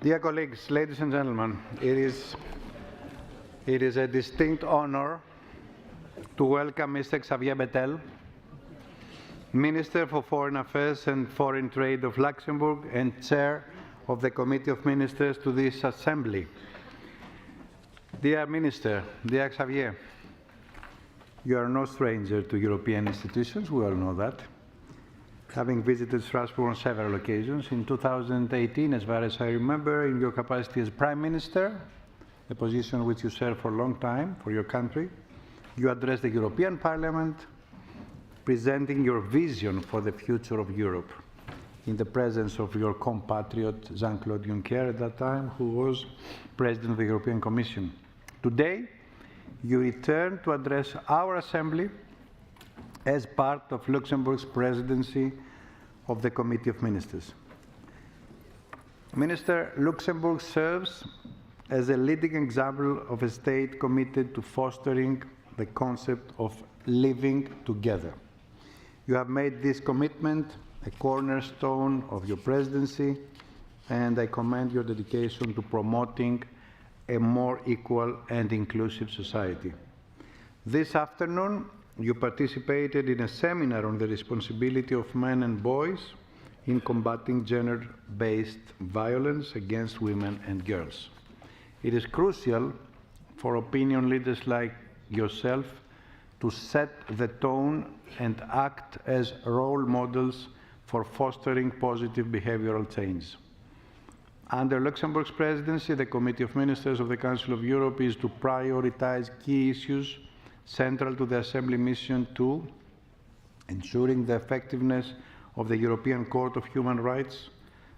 Dear colleagues, ladies and gentlemen, it is a distinct honor to welcome Mr. Xavier Bettel, Minister for Foreign Affairs and Foreign Trade of Luxembourg and Chair of the Committee of Ministers, to this Assembly. Dear Minister, dear Xavier, you are no stranger to European institutions, we all know that. Having visited Strasbourg on several occasions, in 2018, as far as I remember, in your capacity as Prime Minister, a position which you served for a long time for your country, you addressed the European Parliament, presenting your vision for the future of Europe in the presence of your compatriot Jean-Claude Juncker at that time, who was President of the European Commission. Today, you return to address our Assembly as part of Luxembourg's presidency of the Committee of Ministers. Minister, Luxembourg serves as a leading example of a state committed to fostering the concept of living together. You have made this commitment a cornerstone of your presidency, and I commend your dedication to promoting a more equal and inclusive society. This afternoon, you participated in a seminar on the responsibility of men and boys in combating gender-based violence against women and girls. It is crucial for opinion leaders like yourself to set the tone and act as role models for fostering positive behavioral change. Under Luxembourg's presidency, the Committee of Ministers of the Council of Europe is to prioritize key issues central to the Assembly mission to ensuring the effectiveness of the European Court of Human Rights,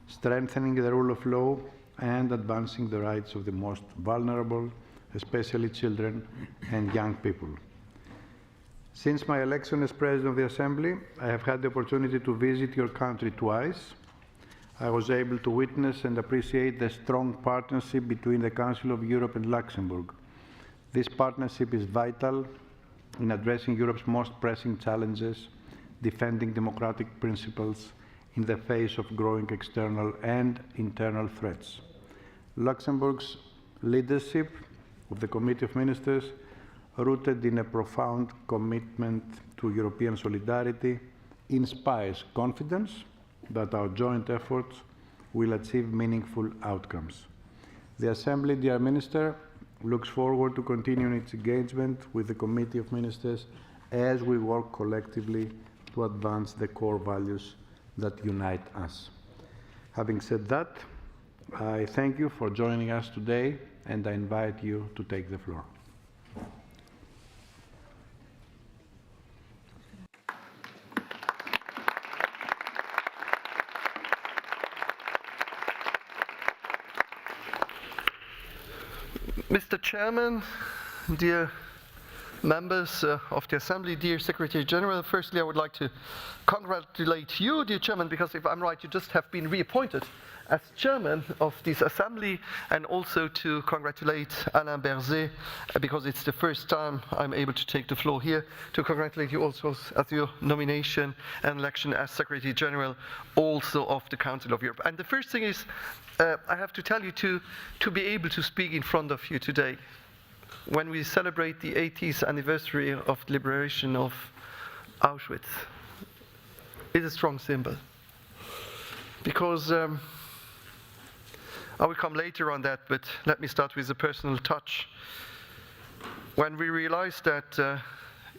strengthening the rule of law, and advancing the rights of the most vulnerable, especially children and young people. Since my election as President of the Assembly, I have had the opportunity to visit your country twice. I was able to witness and appreciate the strong partnership between the Council of Europe and Luxembourg. This partnership is vital in addressing Europe's most pressing challenges, defending democratic principles in the face of growing external and internal threats. Luxembourg's leadership of the Committee of Ministers, rooted in a profound commitment to European solidarity, inspires confidence that our joint efforts will achieve meaningful outcomes. The Assembly, dear Minister, looks forward to continuing its engagement with the Committee of Ministers as we work collectively to advance the core values that unite us. Having said that, I thank you for joining us today, and I invite you to take the floor. Mr. Chairman, dear members of the Assembly, dear Secretary General, firstly I would like to congratulate you, dear Chairman, because if I'm right, you just have been reappointed as Chairman of this Assembly, and also to congratulate Alain Berset, because it's the first time I'm able to take the floor here, to congratulate you also as your nomination and election as Secretary General also of the Council of Europe. And the first thing is, I have to tell you to be able to speak in front of you today, when we celebrate the 80th anniversary of the liberation of Auschwitz, is a strong symbol. Because I will come later on that, but let me start with a personal touch. When we realized that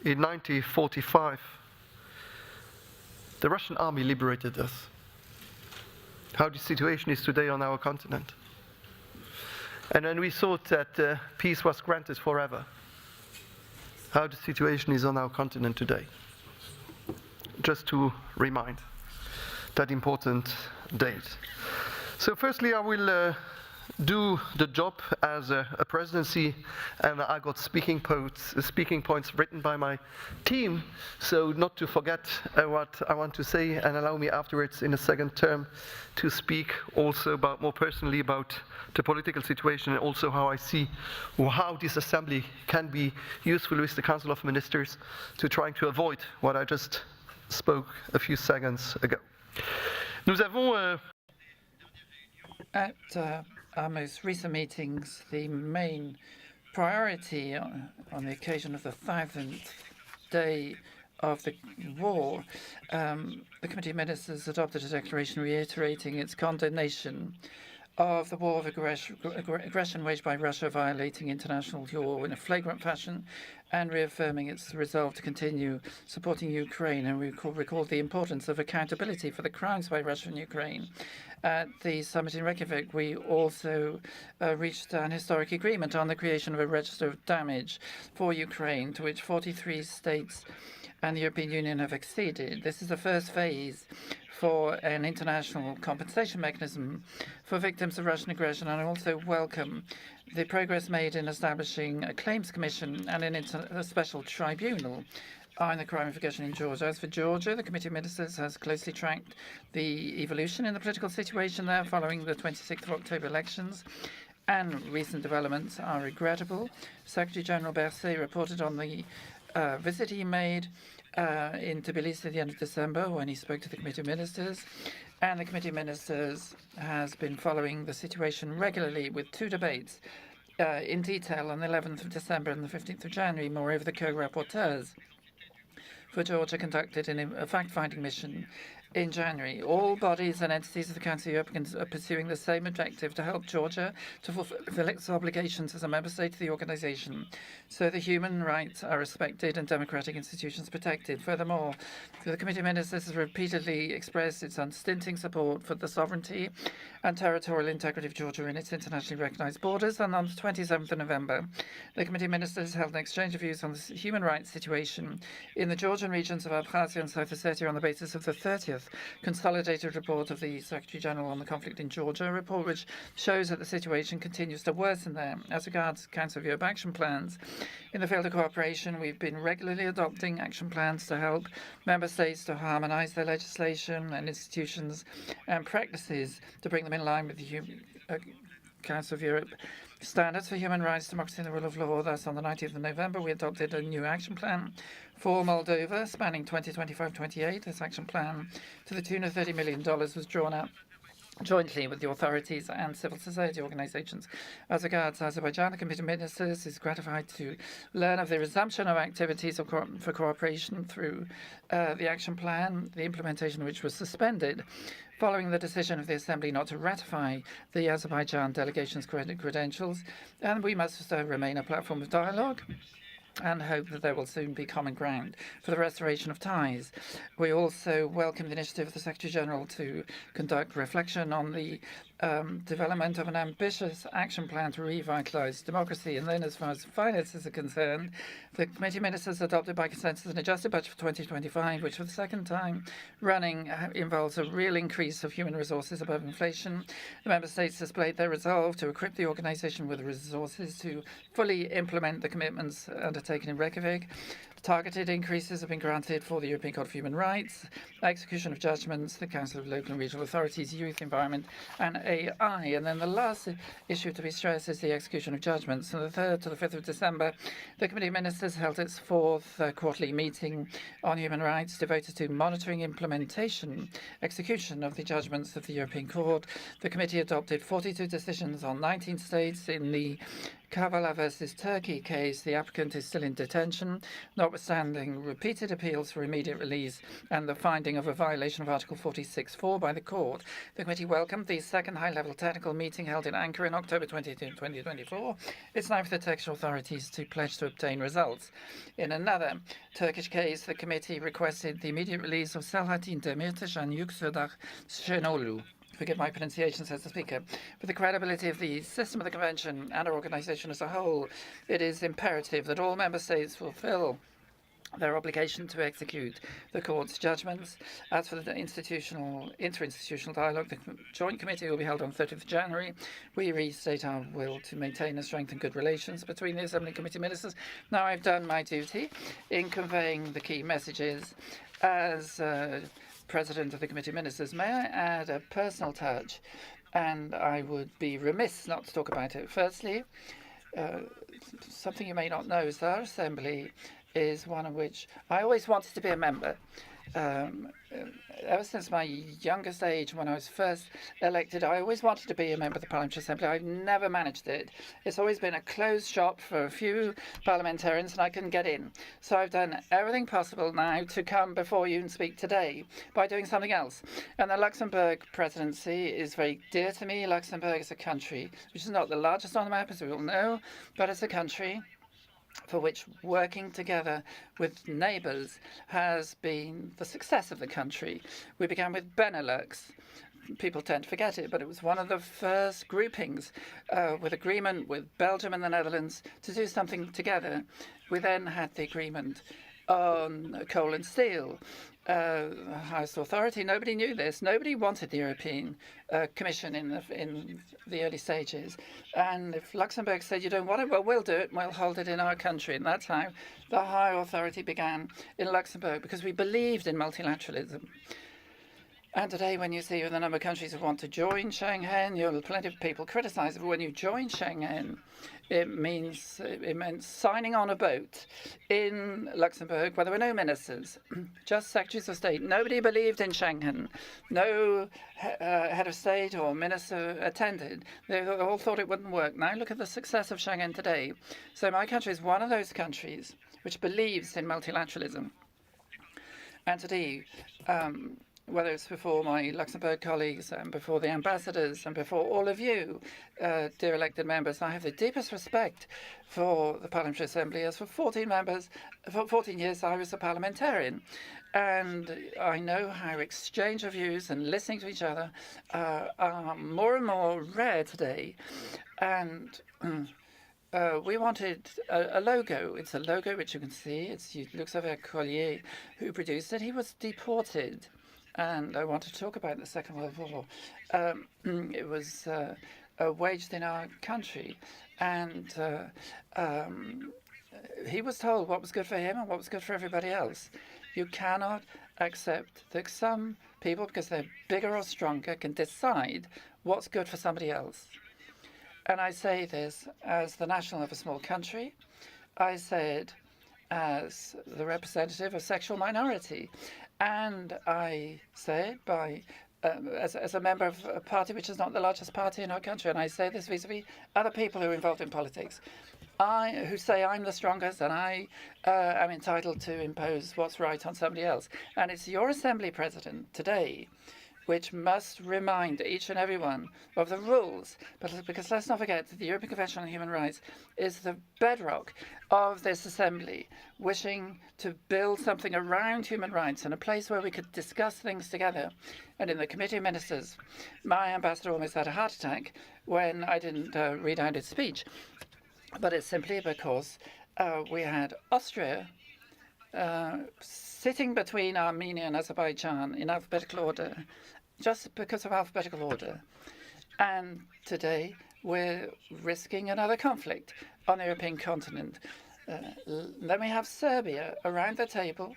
in 1945, the Russian army liberated us, how the situation is today on our continent. And when we thought that peace was granted forever, how the situation is on our continent today. Just to remind that important date. So firstly, I will do the job as a presidency, and I got speaking points written by my team, so not to forget what I want to say, and allow me afterwards in a second term to speak also more personally about the political situation, and also how I see how this Assembly can be useful with the Council of Ministers to trying to avoid what I just spoke a few seconds ago. Nous avons At our most recent meetings, the main priority on the occasion of the 1000th day of the war, the Committee of Ministers adopted a declaration reiterating its condemnation of the war of aggression waged by Russia, violating international law in a flagrant fashion, and reaffirming its resolve to continue supporting Ukraine. And we recalled the importance of accountability for the crimes by Russia and Ukraine. At the summit in Reykjavik, we also reached an historic agreement on the creation of a register of damage for Ukraine, to which 43 states and the European Union have acceded. This is the first phase for an international compensation mechanism for victims of Russian aggression, and I also welcome the progress made in establishing a claims commission and a special tribunal on the crime of aggression in Georgia. As for Georgia, the Committee of Ministers has closely tracked the evolution in the political situation there following the 26th of October elections, and recent developments are regrettable. Secretary General Berset reported on the visit he made in Tbilisi at the end of December when he spoke to the Committee of Ministers. And the Committee of Ministers has been following the situation regularly with two debates in detail on the 11th of December and the 15th of January. Moreover, the co-rapporteurs for Georgia conducted a fact-finding mission in January. All bodies and entities of the Council of Europe are pursuing the same objective: to help Georgia to fulfill its obligations as a member state of the organization, so the human rights are respected and democratic institutions protected. Furthermore, the Committee of Ministers has repeatedly expressed its unstinting support for the sovereignty and territorial integrity of Georgia in its internationally recognized borders. And on the 27th of November, the Committee of Ministers held an exchange of views on the human rights situation in the Georgian regions of Abkhazia and South Ossetia on the basis of the 30th consolidated report of the Secretary General on the conflict in Georgia, a report which shows that the situation continues to worsen there. As regards Council of Europe action plans, in the field of cooperation, we've been regularly adopting action plans to help member states to harmonize their legislation and institutions and practices to bring them in line with the Council of Europe standards for human rights, democracy and the rule of law. Thus, on the 19th of November, we adopted a new action plan for Moldova spanning 2025-28. This action plan, to the tune of $30 million, was drawn up jointly with the authorities and civil society organizations. As regards Azerbaijan, the Committee of Ministers is gratified to learn of the resumption of activities for cooperation through the action plan, the implementation of which was suspended following the decision of the Assembly not to ratify the Azerbaijan delegation's credentials. And we must remain a platform of dialogue and hope that there will soon be common ground for the restoration of ties. We also welcome the initiative of the Secretary General to conduct reflection on the development of an ambitious action plan to revitalise democracy. And then, as far as finances are concerned, the Committee of Ministers adopted by consensus an adjusted budget for 2025, which for the second time running involves a real increase of human resources above inflation. The Member States displayed their resolve to equip the organisation with resources to fully implement the commitments undertaken in Reykjavik. Targeted increases have been granted for the European Court of Human Rights, execution of judgments, the Council of Local and Regional Authorities, Youth, Environment and AI. And then the last issue to be stressed is the execution of judgments. From the 3rd to the 5th of December, the Committee of Ministers held its fourth quarterly meeting on human rights, devoted to monitoring implementation, execution of the judgments of the European Court. The committee adopted 42 decisions on 19 states. In the Kavala versus Turkey case, the applicant is still in detention, notwithstanding repeated appeals for immediate release and the finding of a violation of Article 46(4) by the court. The committee welcomed the second high-level technical meeting held in Ankara in October 2024. It's now for the Turkish authorities to pledge to obtain results. In another Turkish case, the committee requested the immediate release of Selahattin Demirtas and Yüksel Şenolu. Forgive my pronunciation, says the Speaker. For the credibility of the system of the Convention and our organisation as a whole, it is imperative that all Member States fulfil their obligation to execute the Court's judgments. As for the interinstitutional dialogue, the Joint Committee will be held on 30th of January. We restate our will to maintain and strengthen good relations between the Assembly and Committee Ministers. Now I've done my duty in conveying the key messages as President of the Committee of Ministers. May I add a personal touch, and I would be remiss not to talk about it. Firstly, something you may not know is that our Assembly is one of which I always wanted to be a member. Ever since my youngest age, when I was first elected, I always wanted to be a member of the Parliamentary Assembly. I've never managed it. It's always been a closed shop for a few parliamentarians, and I couldn't get in. So I've done everything possible now to come before you and speak today by doing something else. And the Luxembourg presidency is very dear to me. Luxembourg is a country which is not the largest on the map, as we all know, but it's a country for which working together with neighbours has been the success of the country. We began with Benelux. People tend to forget it, but it was one of the first groupings with agreement with Belgium and the Netherlands to do something together. We then had the agreement on coal and steel. Highest authority. Nobody knew this. Nobody wanted the European Commission in the early stages. And if Luxembourg said you don't want it, well, we'll do it. And we'll hold it in our country. And that's how the high authority began in Luxembourg, because we believed in multilateralism. And today, when you see the number of countries who want to join Schengen, you'll plenty of people criticize it. But when you join Schengen, it meant signing on a boat in Luxembourg where there were no ministers, just secretaries of state. Nobody believed in Schengen. No head of state or minister attended. They all thought it wouldn't work. Now look at the success of Schengen today. So my country is one of those countries which believes in multilateralism. And today, whether it's before my Luxembourg colleagues and before the ambassadors and before all of you, dear elected members, I have the deepest respect for the Parliamentary Assembly, as for 14 years I was a parliamentarian. And I know how exchange of views and listening to each other are more and more rare today. And we wanted a logo. It's a logo which you can see. It's Xavier who produced it. He was deported. And I want to talk about the Second World War. It was waged in our country, and he was told what was good for him and what was good for everybody else. You cannot accept that some people, because they're bigger or stronger, can decide what's good for somebody else. And I say this as the national of a small country. I say it as the representative of sexual minority. And I say it as a member of a party which is not the largest party in our country. And I say this vis-a-vis other people who are involved in politics. Who say I'm the strongest and I am entitled to impose what's right on somebody else. And it's your Assembly President today which must remind each and every one of the rules. Because let's not forget that the European Convention on Human Rights is the bedrock of this Assembly, wishing to build something around human rights and a place where we could discuss things together. And in the Committee of Ministers, my ambassador almost had a heart attack when I didn't read out his speech. But it's simply because we had Austria sitting between Armenia and Azerbaijan in alphabetical order, just because of alphabetical order. And today we're risking another conflict on the European continent. Then we have Serbia around the table.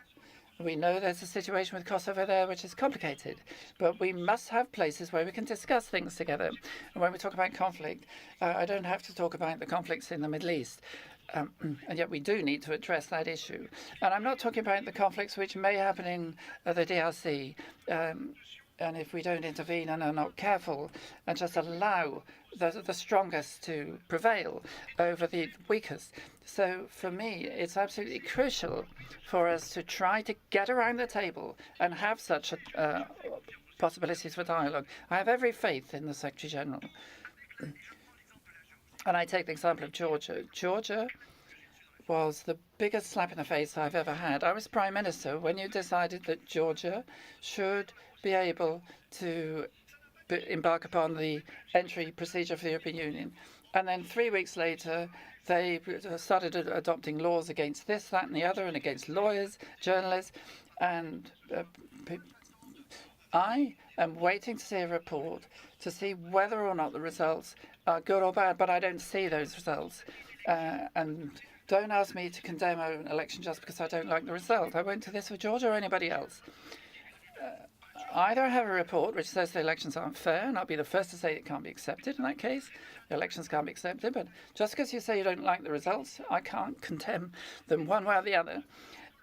We know there's a situation with Kosovo there which is complicated, but we must have places where we can discuss things together. And when we talk about conflict, I don't have to talk about the conflicts in the Middle East. And yet we do need to address that issue. And I'm not talking about the conflicts which may happen in the DRC. And if we don't intervene and are not careful and just allow the strongest to prevail over the weakest. So for me, it's absolutely crucial for us to try to get around the table and have such possibilities for dialogue. I have every faith in the Secretary General. And I take the example of Georgia. Georgia was the biggest slap in the face I've ever had. I was Prime Minister when you decided that Georgia should be able to embark upon the entry procedure for the European Union. And then 3 weeks later, they started adopting laws against this, that, and the other, and against lawyers, journalists. And I am waiting to see a report to see whether or not the results are good or bad, but I don't see those results. And don't ask me to condemn an election just because I don't like the result. I won't do this for Georgia or anybody else. Either I have a report which says the elections aren't fair, and I'll be the first to say it can't be accepted in that case. The elections can't be accepted, but just because you say you don't like the results, I can't condemn them one way or the other.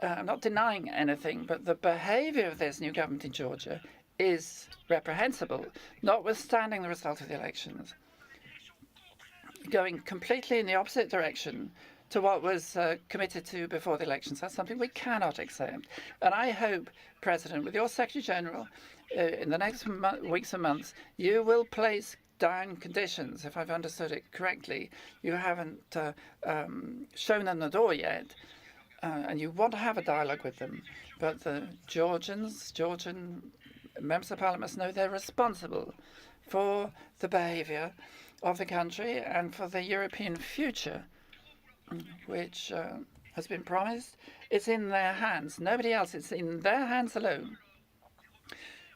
I'm not denying anything, but the behaviour of this new government in Georgia is reprehensible, notwithstanding the result of the elections, going completely in the opposite direction to what was committed to before the elections. That's something we cannot accept. And I hope, President, with your Secretary General, in the next weeks and months, you will place down conditions, if I've understood it correctly. You haven't shown them the door yet, and you want to have a dialogue with them. But the Georgian members of parliament must know they're responsible for the behaviour of the country and for the European future, which has been promised. It's in their hands. Nobody else. It's in their hands alone.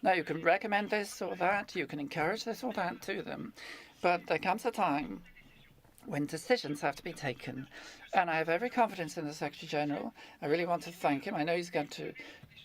Now, you can recommend this or that. You can encourage this or that to them. But there comes a time when decisions have to be taken. And I have every confidence in the Secretary General. I really want to thank him. I know he's going to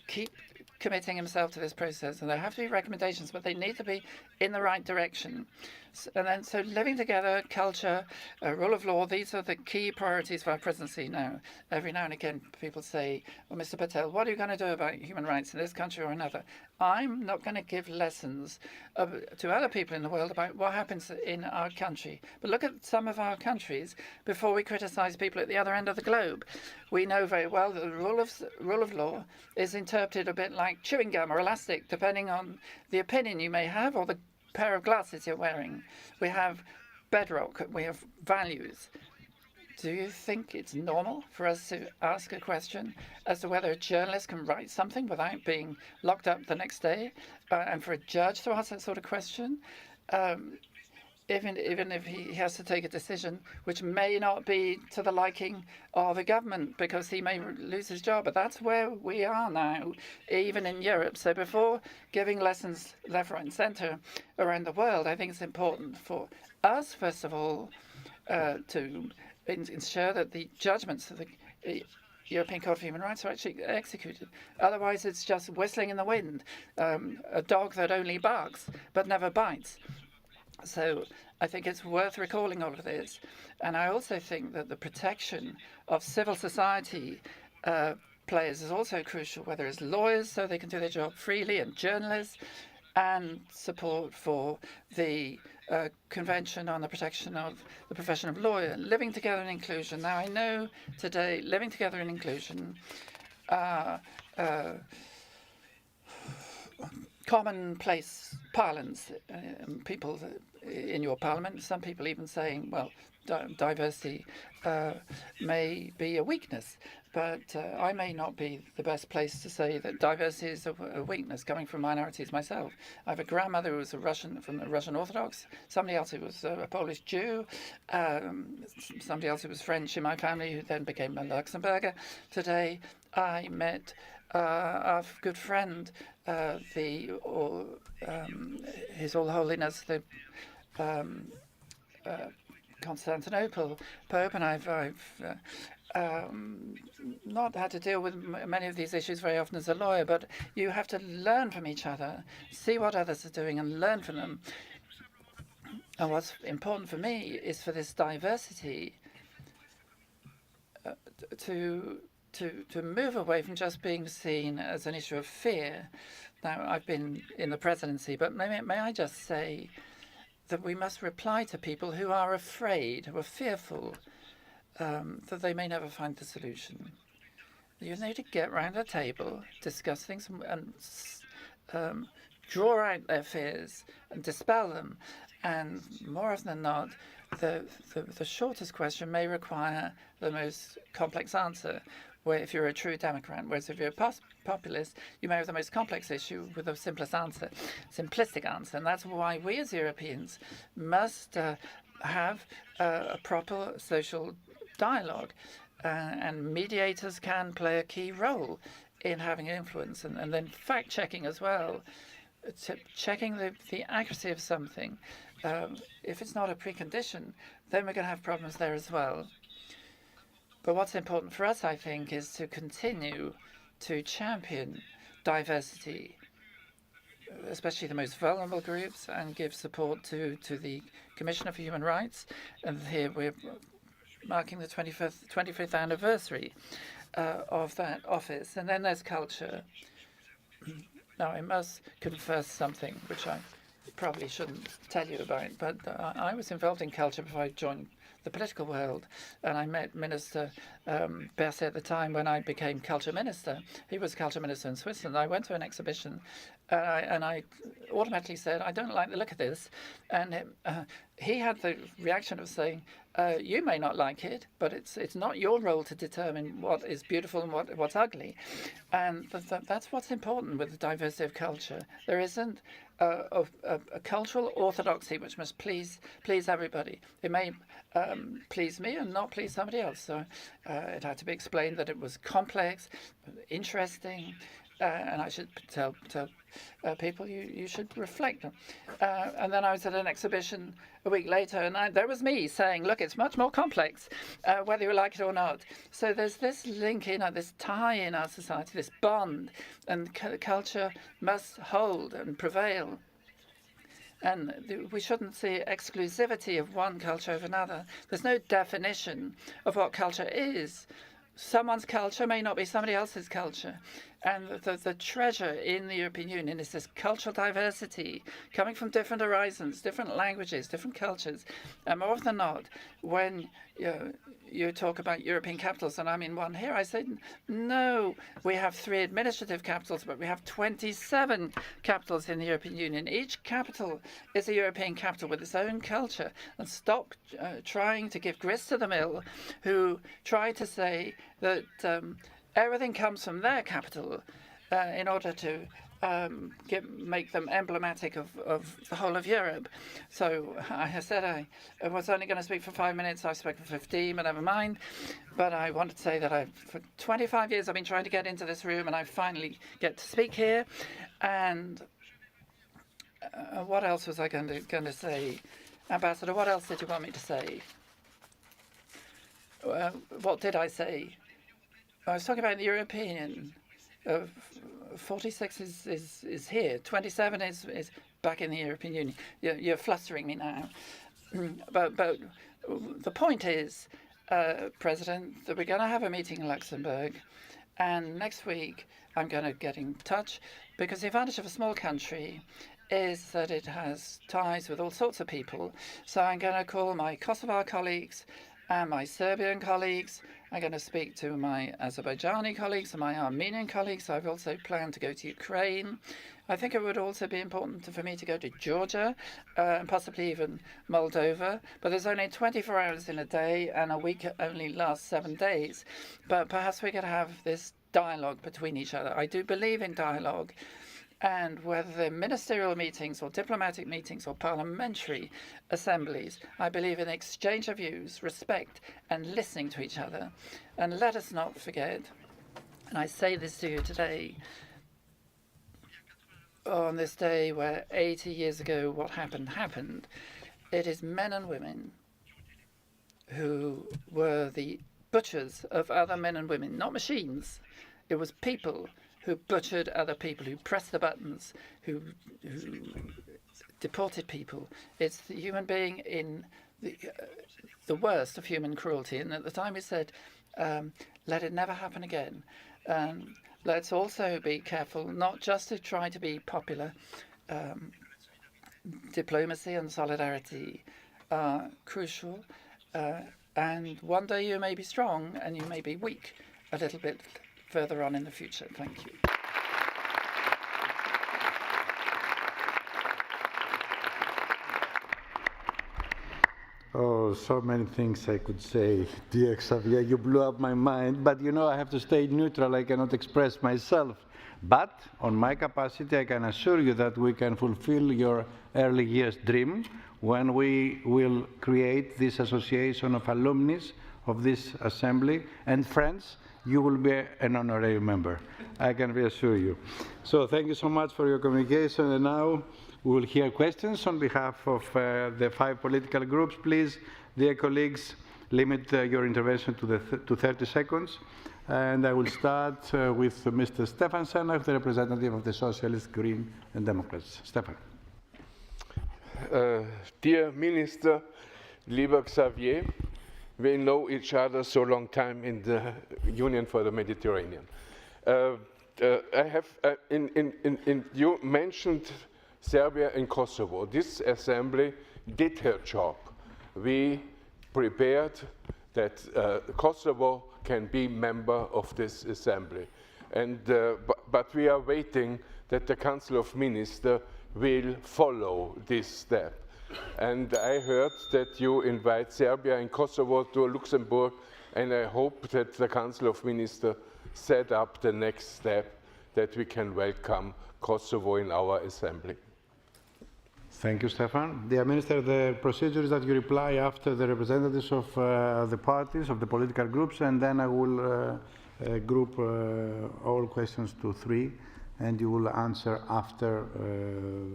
keep committing himself to this process, and there have to be recommendations, but they need to be in the right direction. So living together, culture, rule of law, these are the key priorities for our presidency now. Every now and again, people say, well, Mr. Bettel, what are you going to do about human rights in this country or another? I'm not going to give lessons to other people in the world about what happens in our country. But look at some of our countries before we criticize people at the other end of the globe. We know very well that the rule of law is interpreted a bit like chewing gum or elastic, depending on the opinion you may have or the pair of glasses you're wearing. We have bedrock, we have values. Do you think it's normal for us to ask a question as to whether a journalist can write something without being locked up the next day, and for a judge to ask that sort of question? Even if he has to take a decision which may not be to the liking of the government because he may lose his job. But that's where we are now, even in Europe. So before giving lessons left, right and centre around the world, I think it's important for us, first of all, to ensure that the judgments of the European Court of Human Rights are actually executed. Otherwise, it's just whistling in the wind, a dog that only barks but never bites. So I think it's worth recalling all of this. And I also think that the protection of civil society players is also crucial, whether it's lawyers so they can do their job freely, and journalists, and support for the Convention on the Protection of the Profession of Lawyer, living together in inclusion. Now, I know today living together in inclusion commonplace parlance, people in your parliament, some people even saying, well, diversity may be a weakness, but I may not be the best place to say that diversity is a weakness, coming from minorities myself. I have a grandmother who was from the Russian Orthodox, somebody else who was a Polish Jew, somebody else who was French in my family who then became a Luxembourger. Today I met our good friend, His All Holiness, the Constantinople Pope, and I've not had to deal with many of these issues very often as a lawyer, but you have to learn from each other, see what others are doing and learn from them. And what's important for me is for this diversity to move away from just being seen as an issue of fear. Now, I've been in the presidency, but may I just say that we must reply to people who are afraid, who are fearful, that they may never find the solution. You need to get round a table, discuss things, and draw out their fears and dispel them. And more often than not, the shortest question may require the most complex answer. Where if you're a true Democrat, whereas if you're a populist, you may have the most complex issue with a simplistic answer. And that's why we as Europeans must have a proper social dialogue. And mediators can play a key role in having influence. And then fact-checking as well, checking the accuracy of something. If it's not a precondition, then we're going to have problems there as well. But what's important for us, I think, is to continue to champion diversity, especially the most vulnerable groups, and give support to the Commissioner for Human Rights. And here we're marking the 25th anniversary of that office. And then there's culture. Now, I must confess something which I probably shouldn't tell you about, but I was involved in culture before I joined the political world, and I met Minister Berset at the time when I became culture minister. He was culture minister in Switzerland. I went to an exhibition, and I automatically said, I don't like the look of this. And he had the reaction of saying, you may not like it, but it's not your role to determine what is beautiful and what's ugly. And that's what's important with the diversity of culture. There isn't a cultural orthodoxy which must please everybody. It may please me and not please somebody else. So it had to be explained that it was complex, interesting, and I should tell people you should reflect. And then I was at an exhibition a week later, and there was me saying, look, it's much more complex, whether you like it or not. So there's this link this tie in our society, this bond, and culture must hold and prevail. And we shouldn't see exclusivity of one culture over another. There's no definition of what culture is. Someone's culture may not be somebody else's culture. And the treasure in the European Union is this cultural diversity coming from different horizons, different languages, different cultures. And more often than not, when you talk about European capitals, and I'm in one here, I say, no, we have 3 administrative capitals, but we have 27 capitals in the European Union. Each capital is a European capital with its own culture. And stop trying to give grist to the mill who try to say that everything comes from their capital in order to make them emblematic of the whole of Europe. So I said I was only going to speak for 5 minutes. I spoke for 15, but never mind. But I wanted to say that for 25 years I've been trying to get into this room, and I finally get to speak here. And what else was I going to say? Ambassador, what else did you want me to say? What did I say? I was talking about the European. 46 is here. 27 is back in the European Union. You're flustering me now. But the point is, President, that we're going to have a meeting in Luxembourg, and next week I'm going to get in touch, because the advantage of a small country is that it has ties with all sorts of people. So I'm going to call my Kosovar colleagues and my Serbian colleagues. I'm going to speak to my Azerbaijani colleagues and my Armenian colleagues. I've also planned to go to Ukraine. I think it would also be important for me to go to Georgia and possibly even Moldova. But there's only 24 hours in a day, and a week only lasts 7 days. But perhaps we could have this dialogue between each other. I do believe in dialogue. And whether they're ministerial meetings or diplomatic meetings or parliamentary assemblies, I believe in exchange of views, respect, and listening to each other. And let us not forget, and I say this to you today, on this day where 80 years ago what happened, it is men and women who were the butchers of other men and women, not machines. It was people who butchered other people, who pressed the buttons, who deported people. It's the human being in the worst of human cruelty. And at the time we said, let it never happen again. Let's also be careful not just to try to be popular. Diplomacy and solidarity are crucial. And one day you may be strong and you may be weak a little bit further on in the future. Thank you. Oh, so many things I could say. Dear Xavier, you blew up my mind. But I have to stay neutral. I cannot express myself. But on my capacity, I can assure you that we can fulfill your early years dream when we will create this association of alumni of this assembly and friends. You will be an honorary member. I can reassure you. So thank you so much for your communication. And now we will hear questions on behalf of the 5 political groups. Please, dear colleagues, limit your intervention to 30 seconds. And I will start with Mr. Stefan Senach, the representative of the Socialists, Green and Democrats. Stefan. Dear Minister, lieber Xavier, We know each other so long time in the Union for the Mediterranean. You mentioned Serbia and Kosovo. This assembly did her job. We prepared that Kosovo can be member of this assembly. But we are waiting that the Council of Ministers will follow this step. And I heard that you invite Serbia and Kosovo to Luxembourg, and I hope that the Council of Ministers set up the next step that we can welcome Kosovo in our assembly. Thank you, Stefan. Dear Minister, the procedure is that you reply after the representatives of the parties, of the political groups, and then I will group all questions to 3, and you will answer after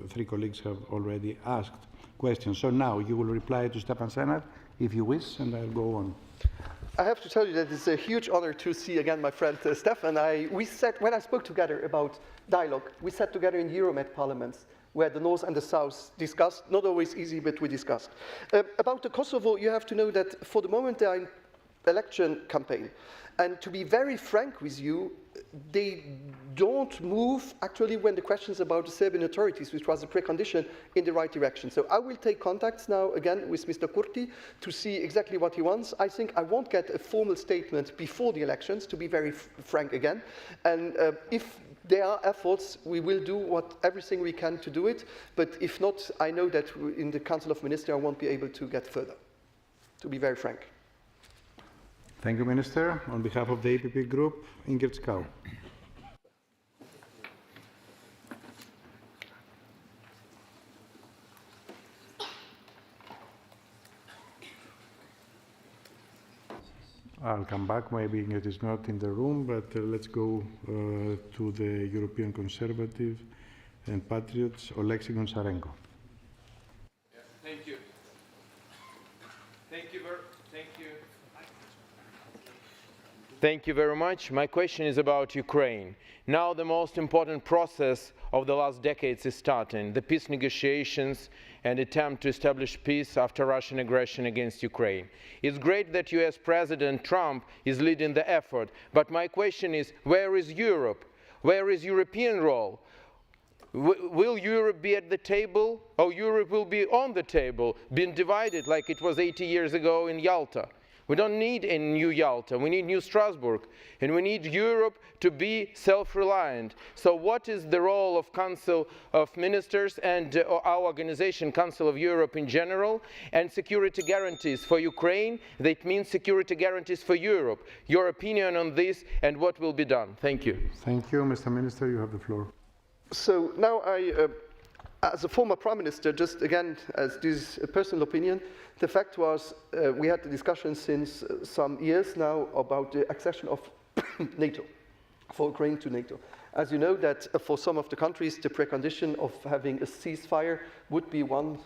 3 colleagues have already asked questions. So now you will reply to Stefan Senat, if you wish, and I'll go on. I have to tell you that it's a huge honor to see again my friend Stefan. When I spoke together about dialogue, we sat together in Euromed parliaments, where the North and the South discussed, not always easy, but we discussed. About the Kosovo, you have to know that for the moment they are in election campaign. And to be very frank with you, they don't move actually when the questions about the Serbian authorities, which was a precondition, in the right direction. So I will take contacts now again with Mr. Kurti to see exactly what he wants. I think I won't get a formal statement before the elections, to be very frank again. And if there are efforts, we will do everything we can to do it. But if not, I know that in the Council of Ministers I won't be able to get further, to be very frank. Thank you, Minister. On behalf of the EPP Group, Ingrid Skau. I'll come back. Maybe Ingrid is not in the room, but let's go to the European Conservative and Patriots, Oleksiy Goncharenko. Yes, thank you. Thank you. Thank you very much. My question is about Ukraine. Now the most important process of the last decades is starting, the peace negotiations and attempt to establish peace after Russian aggression against Ukraine. It's great that US President Trump is leading the effort, but my question is, where is Europe? Where is European role? Will Europe be at the table, or Europe will be on the table, being divided like it was 80 years ago in Yalta? We don't need a new Yalta, we need new Strasbourg, and we need Europe to be self-reliant. So what is the role of Council of Ministers and our organization, Council of Europe in general, and security guarantees for Ukraine? That means security guarantees for Europe. Your opinion on this and what will be done? Thank you. Thank you, Mr. Minister, you have the floor. So now as a former Prime Minister, just again, as this is a personal opinion, the fact was we had the discussion since some years now about the accession of NATO, for Ukraine to NATO. As you know, that for some of the countries, the precondition of having a ceasefire would be one,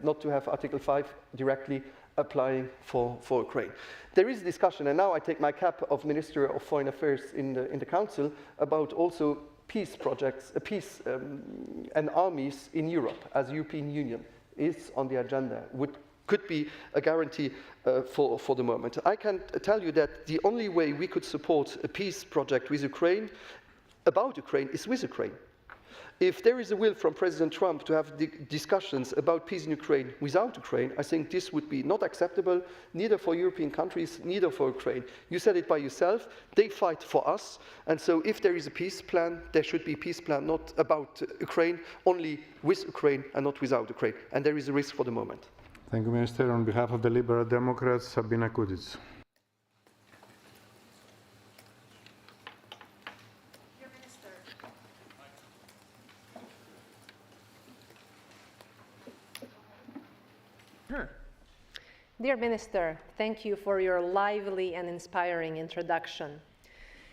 not to have Article 5 directly applying for Ukraine. There is a discussion, and now I take my cap of Minister of Foreign Affairs in the Council, about also peace projects, and armies in Europe as European Union is on the agenda, could be a guarantee for the moment. I can tell you that the only way we could support a peace project with Ukraine, about Ukraine, is with Ukraine. If there is a will from President Trump to have discussions about peace in Ukraine without Ukraine, I think this would be not acceptable, neither for European countries, neither for Ukraine. You said it by yourself, they fight for us, and so if there is a peace plan, there should be a peace plan not about Ukraine, only with Ukraine and not without Ukraine, and there is a risk for the moment. Thank you, Minister. On behalf of the Liberal Democrats, Sabina Kudic. Dear Minister, thank you for your lively and inspiring introduction.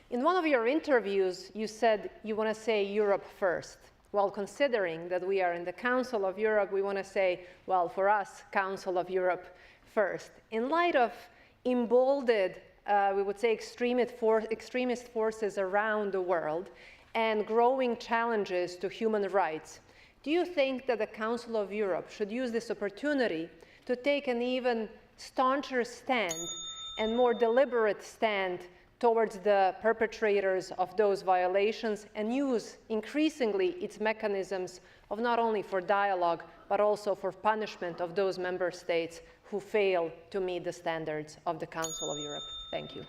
In one of your interviews, you said you want to say Europe first. While considering that we are in the Council of Europe, we want to say, well, for us, Council of Europe first. In light of emboldened, we would say extremist forces around the world and growing challenges to human rights, do you think that the Council of Europe should use this opportunity to take an even stauncher stand and more deliberate stand towards the perpetrators of those violations and use increasingly its mechanisms of not only for dialogue, but also for punishment of those member states who fail to meet the standards of the Council of Europe. Thank you.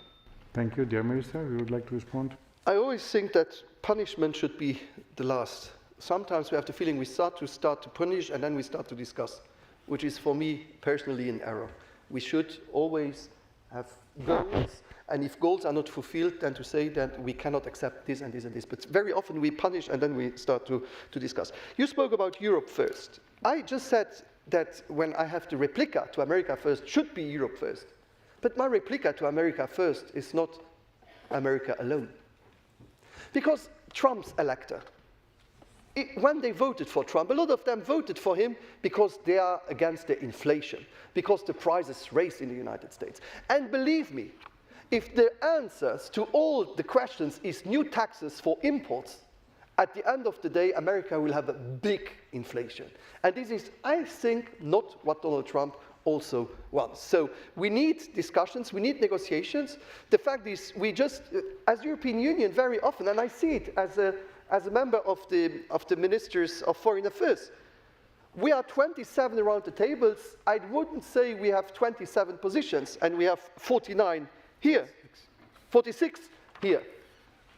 Thank you. Dear Minister, you would like to respond? I always think that punishment should be the last. Sometimes we have the feeling we start to punish and then we start to discuss, which is for me personally an error. We should always have goals, and if goals are not fulfilled, then to say that we cannot accept this and this and this. But very often we punish and then we start to discuss. You spoke about Europe first. I just said that when I have the replica to America first should be Europe first. But my replica to America first is not America alone. Because Trump's elector, when they voted for Trump, a lot of them voted for him because they are against the inflation, because the prices raised in the United States. And believe me, if the answers to all the questions is new taxes for imports, at the end of the day, America will have a big inflation. And this is, I think, not what Donald Trump also wants. So we need discussions, we need negotiations. The fact is, we just, as European Union, very often, and I see it as a member of the Ministers of Foreign Affairs, we are 27 around the tables. I wouldn't say we have 27 positions, and we have 49 here, 46 here.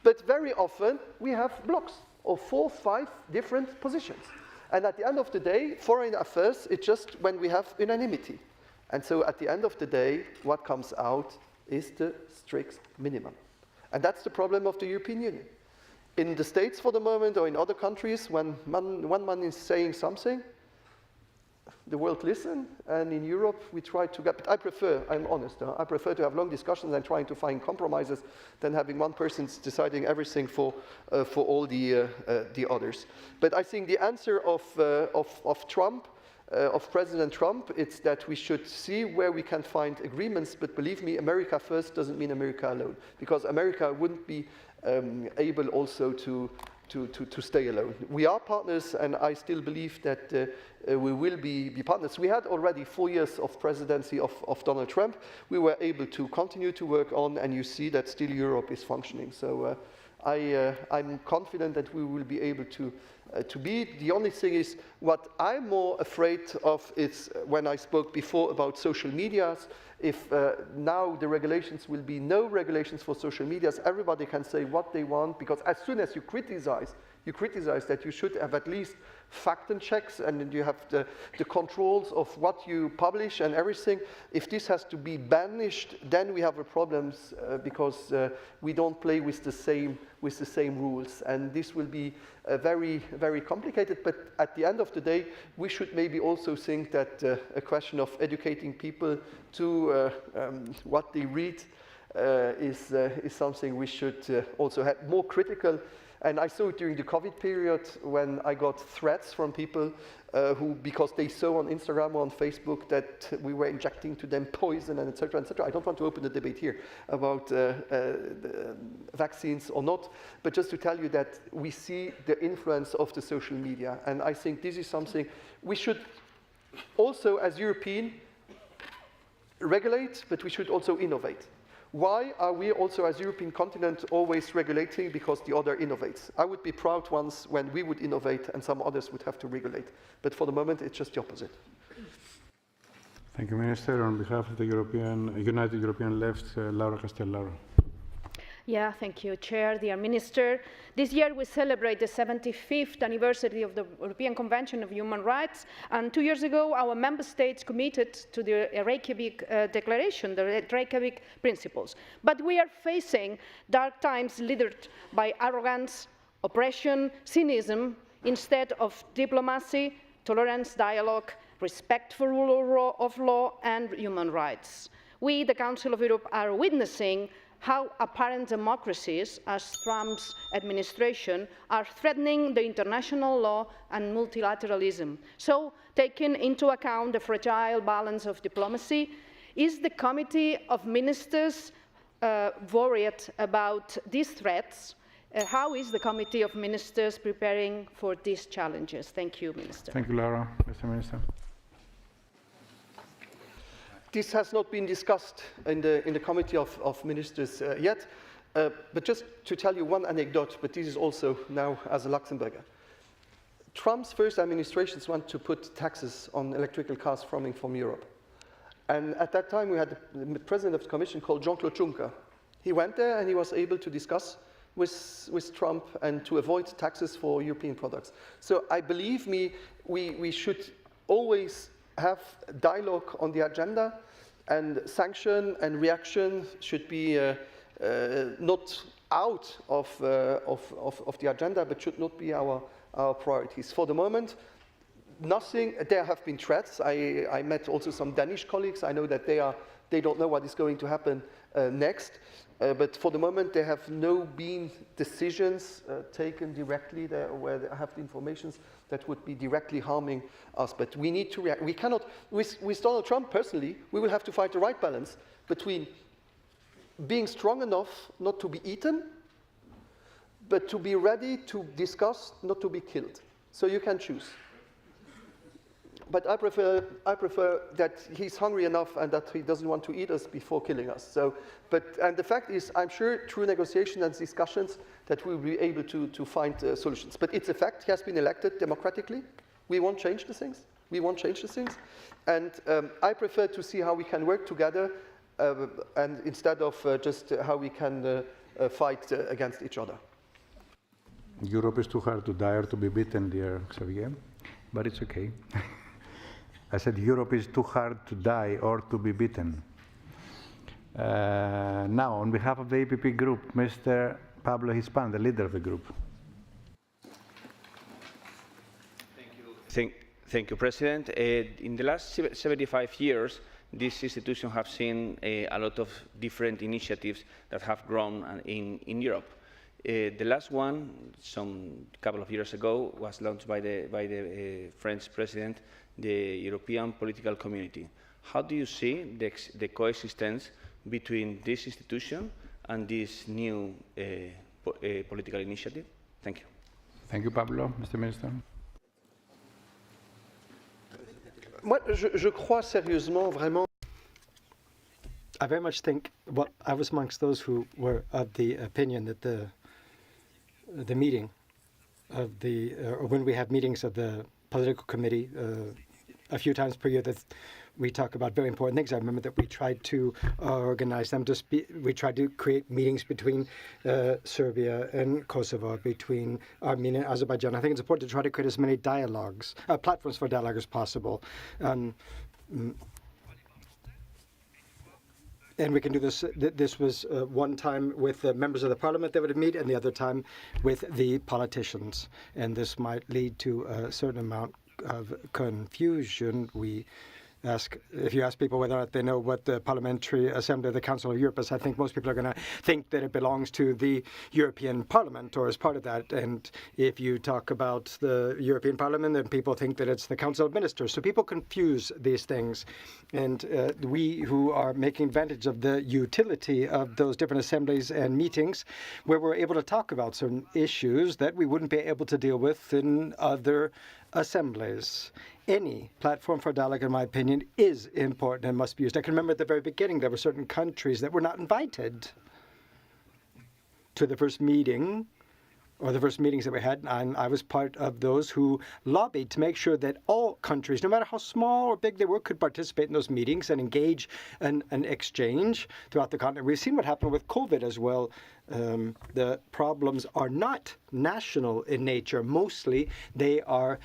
But very often, we have blocks of 4 or 5 different positions. And at the end of the day, foreign affairs, it's just when we have unanimity. And so at the end of the day, what comes out is the strict minimum. And that's the problem of the European Union. In the States for the moment, or in other countries, when one man is saying something, the world listens, and in Europe we try to get, but I prefer, I'm honest, I prefer to have long discussions and trying to find compromises than having one person deciding everything for all the others. But I think the answer of Trump, of President Trump, it's that we should see where we can find agreements, but believe me, America first doesn't mean America alone, because America wouldn't be able also to stay alone. We are partners, and I still believe that we will be partners. We had already 4 years of presidency of Donald Trump. We were able to continue to work on, and you see that still Europe is functioning. So I'm confident that we will be able to be. The only thing is, what I'm more afraid of is when I spoke before about social medias. If now the regulations will be no regulations for social medias, everybody can say what they want, because as soon as you criticize that you should have at least fact and checks, and then you have the controls of what you publish and everything. If this has to be banished, then we have a problem because we don't play with the same rules, and this will be very, very complicated. But at the end of the day, we should maybe also think that a question of educating people to what they read is something we should also have more critical. And I saw it during the COVID period when I got threats from people who, because they saw on Instagram or on Facebook that we were injecting to them poison and et cetera, et cetera. I don't want to open the debate here about vaccines or not, but just to tell you that we see the influence of the social media. And I think this is something we should also, as European, regulate, but we should also innovate. Why are we also, as European continent, always regulating? Because the other innovates. I would be proud once when we would innovate and some others would have to regulate. But for the moment, it's just the opposite. Thank you, Minister. On behalf of the United European Left, Laura Castellaro. Yeah, thank you, Chair, dear Minister. This year we celebrate the 75th anniversary of the European Convention of Human Rights, and 2 years ago our member states committed to the Reykjavik Declaration, the Reykjavik Principles. But we are facing dark times littered by arrogance, oppression, cynicism, instead of diplomacy, tolerance, dialogue, respect for rule of law and human rights. We, the Council of Europe, are witnessing how apparent democracies, as Trump's administration, are threatening the international law and multilateralism. So, taking into account the fragile balance of diplomacy, is the Committee of Ministers worried about these threats? How is the Committee of Ministers preparing for these challenges? Thank you, Minister. Thank you, Laura. Mr. Minister. This has not been discussed in the Committee of Ministers yet, but just to tell you one anecdote, but this is also now as a Luxembourger. Trump's first administrations want to put taxes on electrical cars coming from Europe. And at that time, we had the president of the Commission called Jean-Claude Juncker. He went there and he was able to discuss with Trump and to avoid taxes for European products. So I believe we should always have dialogue on the agenda, and sanction and reaction should be not out of the agenda, but should not be our priorities. For the moment, nothing. There have been threats. I met also some Danish colleagues. I know that they don't know what is going to happen next. But for the moment, there have no been decisions taken directly there where they have the information that would be directly harming us. But we need to react. We cannot, with Donald Trump personally, we will have to find the right balance between being strong enough not to be eaten, but to be ready to discuss, not to be killed. So you can choose. But I prefer that he's hungry enough and that he doesn't want to eat us before killing us. So, and the fact is, I'm sure through negotiations and discussions that we'll be able to find solutions. But it's a fact, he has been elected democratically. We won't change the things. We won't change the things. And I prefer to see how we can work together and instead of just how we can fight against each other. Europe is too hard to die or to be beaten, dear Xavier, but it's okay. I said Europe is too hard to die or to be beaten. Now, on behalf of the EPP group, Mr. Pablo Hispan, the leader of the group. Thank you, President. In the last 75 years, this institution has seen a lot of different initiatives that have grown in Europe. The last one, some couple of years ago, was launched by the French President, the European Political Community. How do you see the coexistence between this institution and this new political initiative? Thank you. Thank you, Pablo. Mr. Minister. Moi, je crois sérieusement, vraiment. I very much think, well, I was amongst those who were of the opinion that the meeting of the, or when we have meetings of the political committee a few times per year, that we talk about very important things. I remember that we tried to organize them we tried to create meetings between Serbia and Kosovo, between Armenia and Azerbaijan. I think it's important to try to create as many dialogues, platforms for dialogue as possible. And we can do this. This was one time with members of the parliament that would meet, and the other time with the politicians. And this might lead to a certain amount of confusion. If you ask people whether or not they know what the Parliamentary Assembly of the Council of Europe is, I think most people are going to think that it belongs to the European Parliament or is part of that. And if you talk about the European Parliament, then people think that it's the Council of Ministers. So people confuse these things. And we who are making advantage of the utility of those different assemblies and meetings, where we're able to talk about certain issues that we wouldn't be able to deal with in other assemblies. Any platform for dialogue, in my opinion, is important and must be used. I can remember at the very beginning there were certain countries that were not invited to the first meeting or the first meetings that we had, and I was part of those who lobbied to make sure that all countries, no matter how small or big they were, could participate in those meetings and engage in an exchange throughout the continent. We've seen what happened with COVID as well. The problems are not national in nature. Mostly they are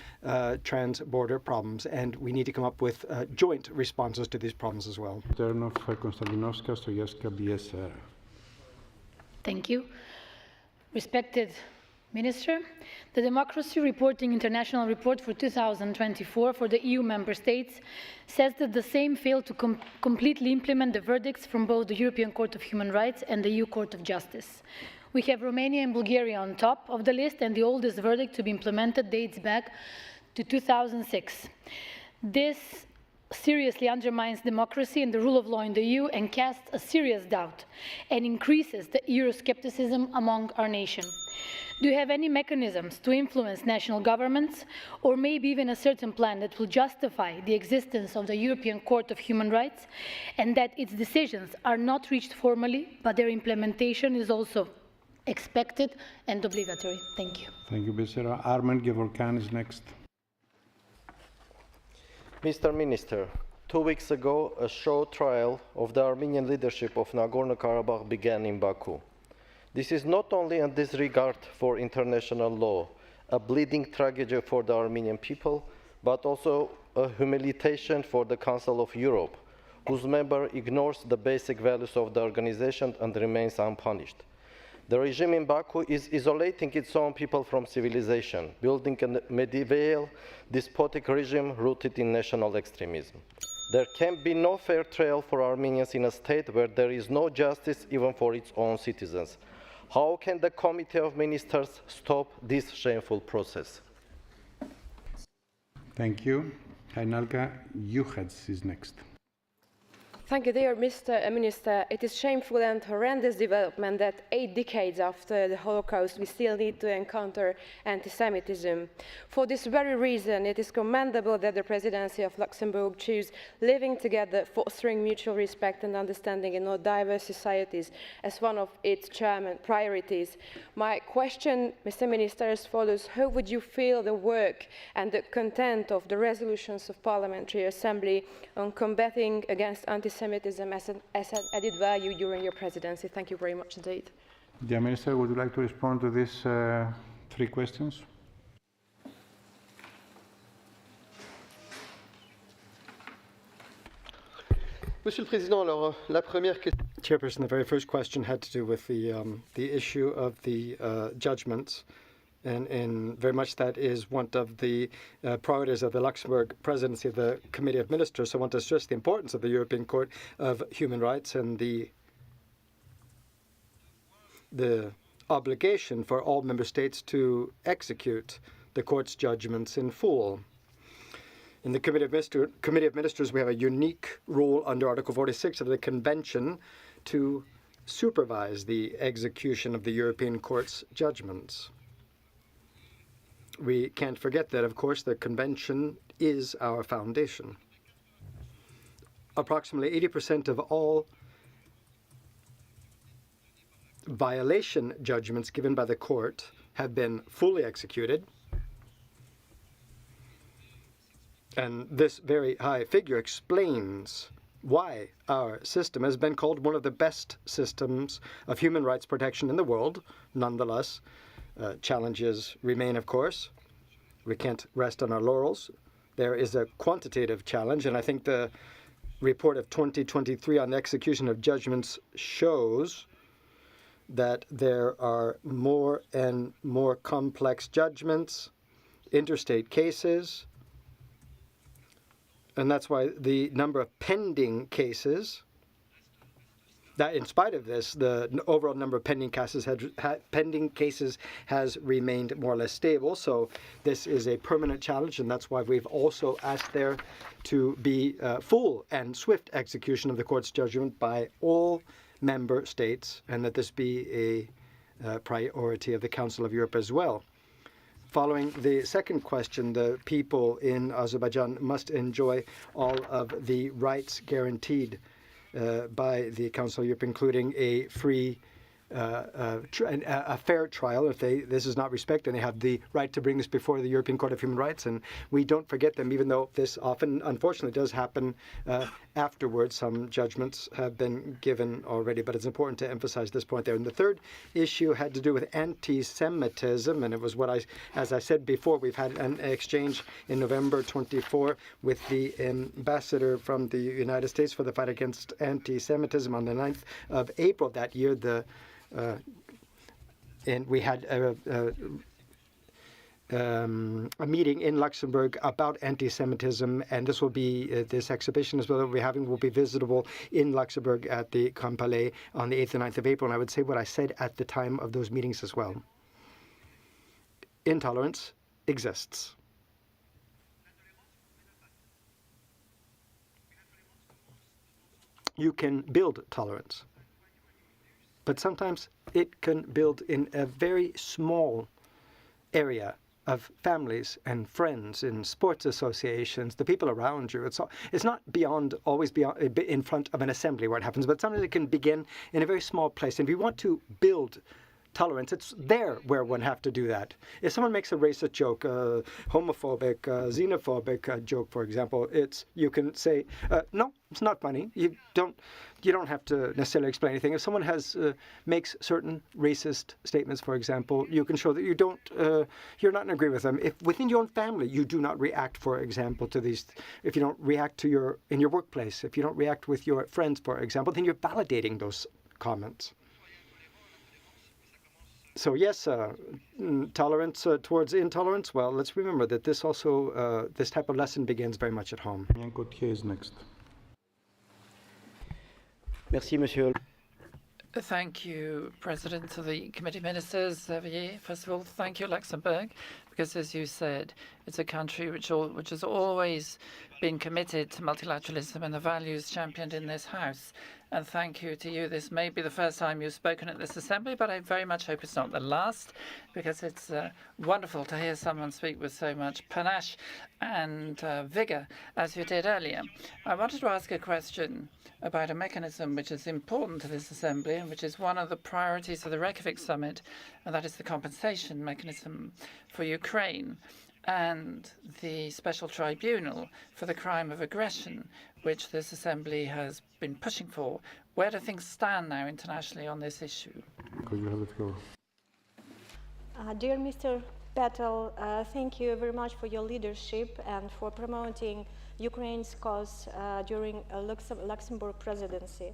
trans-border problems, and we need to come up with joint responses to these problems as well. Thank you. Respected Minister, the Democracy Reporting International Report for 2024 for the EU member states says that the same failed to completely implement the verdicts from both the European Court of Human Rights and the EU Court of Justice. We have Romania and Bulgaria on top of the list, and the oldest verdict to be implemented dates back to 2006. This seriously undermines democracy and the rule of law in the EU and casts a serious doubt and increases the Euroscepticism among our nation. Do you have any mechanisms to influence national governments, or maybe even a certain plan that will justify the existence of the European Court of Human Rights and that its decisions are not reached formally, but their implementation is also expected and obligatory? Thank you. Thank you, Becerra. Armen Gevorkan is next. Mr. Minister, 2 weeks ago, a show trial of the Armenian leadership of Nagorno-Karabakh began in Baku. This is not only a disregard for international law, a bleeding tragedy for the Armenian people, but also a humiliation for the Council of Europe, whose member ignores the basic values of the organization and remains unpunished. The regime in Baku is isolating its own people from civilization, building a medieval, despotic regime rooted in national extremism. There can be no fair trial for Armenians in a state where there is no justice even for its own citizens. How can the Committee of Ministers stop this shameful process? Thank you. Hainalka Juhats is next. Thank you, dear Mr. Minister. It is shameful and horrendous development that 8 decades after the Holocaust, we still need to encounter anti-Semitism. For this very reason, it is commendable that the presidency of Luxembourg choose living together, fostering mutual respect and understanding in all diverse societies as one of its chairman priorities. My question, Mr. Minister, as follows: how would you feel the work and the content of the resolutions of Parliamentary Assembly on combating against anti-Semitism as an added value during your presidency? Thank you very much indeed. Dear Minister, would you like to respond to these 3 questions? Monsieur le Président, alors, la première question. Chairperson, the very first question had to do with the issue of the judgments. And very much that is one of the priorities of the Luxembourg presidency of the Committee of Ministers. So I want to stress the importance of the European Court of Human Rights and the obligation for all member states to execute the court's judgments in full. In the Committee of Ministers, we have a unique role under Article 46 of the Convention to supervise the execution of the European Court's judgments. We can't forget that, of course, the Convention is our foundation. Approximately 80% of all violation judgments given by the court have been fully executed. And this very high figure explains why our system has been called one of the best systems of human rights protection in the world. Nonetheless, challenges remain, of course. We can't rest on our laurels. There is a quantitative challenge, and I think the report of 2023 on the execution of judgments shows that there are more and more complex judgments, interstate cases, and that's why the number of pending cases, that in spite of this, the overall number of pending cases has remained more or less stable. So this is a permanent challenge, and that's why we've also asked there to be full and swift execution of the court's judgment by all member states, and that this be a priority of the Council of Europe as well. Following the second question, the people in Azerbaijan must enjoy all of the rights guaranteed by the Council of Europe, including a free, a fair trial. If this is not respected, they have the right to bring this before the European Court of Human Rights, and we don't forget them, even though this often, unfortunately, does happen afterwards. Some judgments have been given already, but it's important to emphasize this point there. And the third issue had to do with anti-Semitism, and it was as I said before, we've had an exchange in November 24 with the ambassador from the United States for the fight against anti-Semitism on the 9th of April that year. And we had a meeting in Luxembourg about anti-Semitism, and this will be this exhibition as well that we're having will be visitable in Luxembourg at the Grand Palais on the 8th and 9th of April. And I would say what I said at the time of those meetings as well. Intolerance exists. you can build tolerance. But sometimes it can build in a very small area of families and friends in sports associations, the people around you. It's not always beyond in front of an assembly where it happens, but sometimes it can begin in a very small place. And if you want to build tolerance, it's there where one have to do that. If someone makes a racist joke, homophobic, xenophobic joke, for example, you can say, no, it's not funny. You don't have to necessarily explain anything. If someone makes certain racist statements, for example, you can show that you're not in agreement with them. If within your own family you do not react, for example, to these, if you don't react in your workplace, if you don't react with your friends, for example, then you're validating those comments. So yes, tolerance towards intolerance. Well, let's remember that this type of lesson begins very much at home. Gauthier is next. Merci, Monsieur. Thank you, President of the Committee of Ministers, Xavier. First of all, thank you, Luxembourg, because as you said, it's a country which has always been committed to multilateralism and the values championed in this House. And thank you to you. This may be the first time you've spoken at this assembly, but I very much hope it's not the last, because it's wonderful to hear someone speak with so much panache and vigor, as you did earlier. I wanted to ask a question about a mechanism which is important to this assembly and which is one of the priorities of the Reykjavik summit, and that is the compensation mechanism for Ukraine and the special tribunal for the crime of aggression, which this assembly has been pushing for. Where do things stand now internationally on this issue? Could you have the floor? Dear Mr. Bettel, thank you very much for your leadership and for promoting Ukraine's cause during a Luxembourg presidency.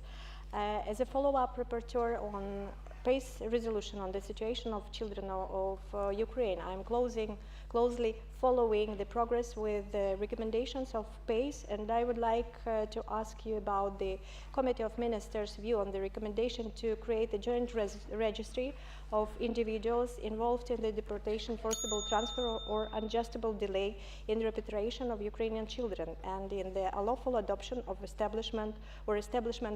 As a follow-up rapporteur on PACE resolution on the situation of children of Ukraine, I'm closely following the progress with the recommendations of PACE, and I would like to ask you about the Committee of Ministers' view on the recommendation to create a joint registry of individuals involved in the deportation, forcible transfer, or unjustifiable delay in repatriation of Ukrainian children, and in the unlawful adoption of establishment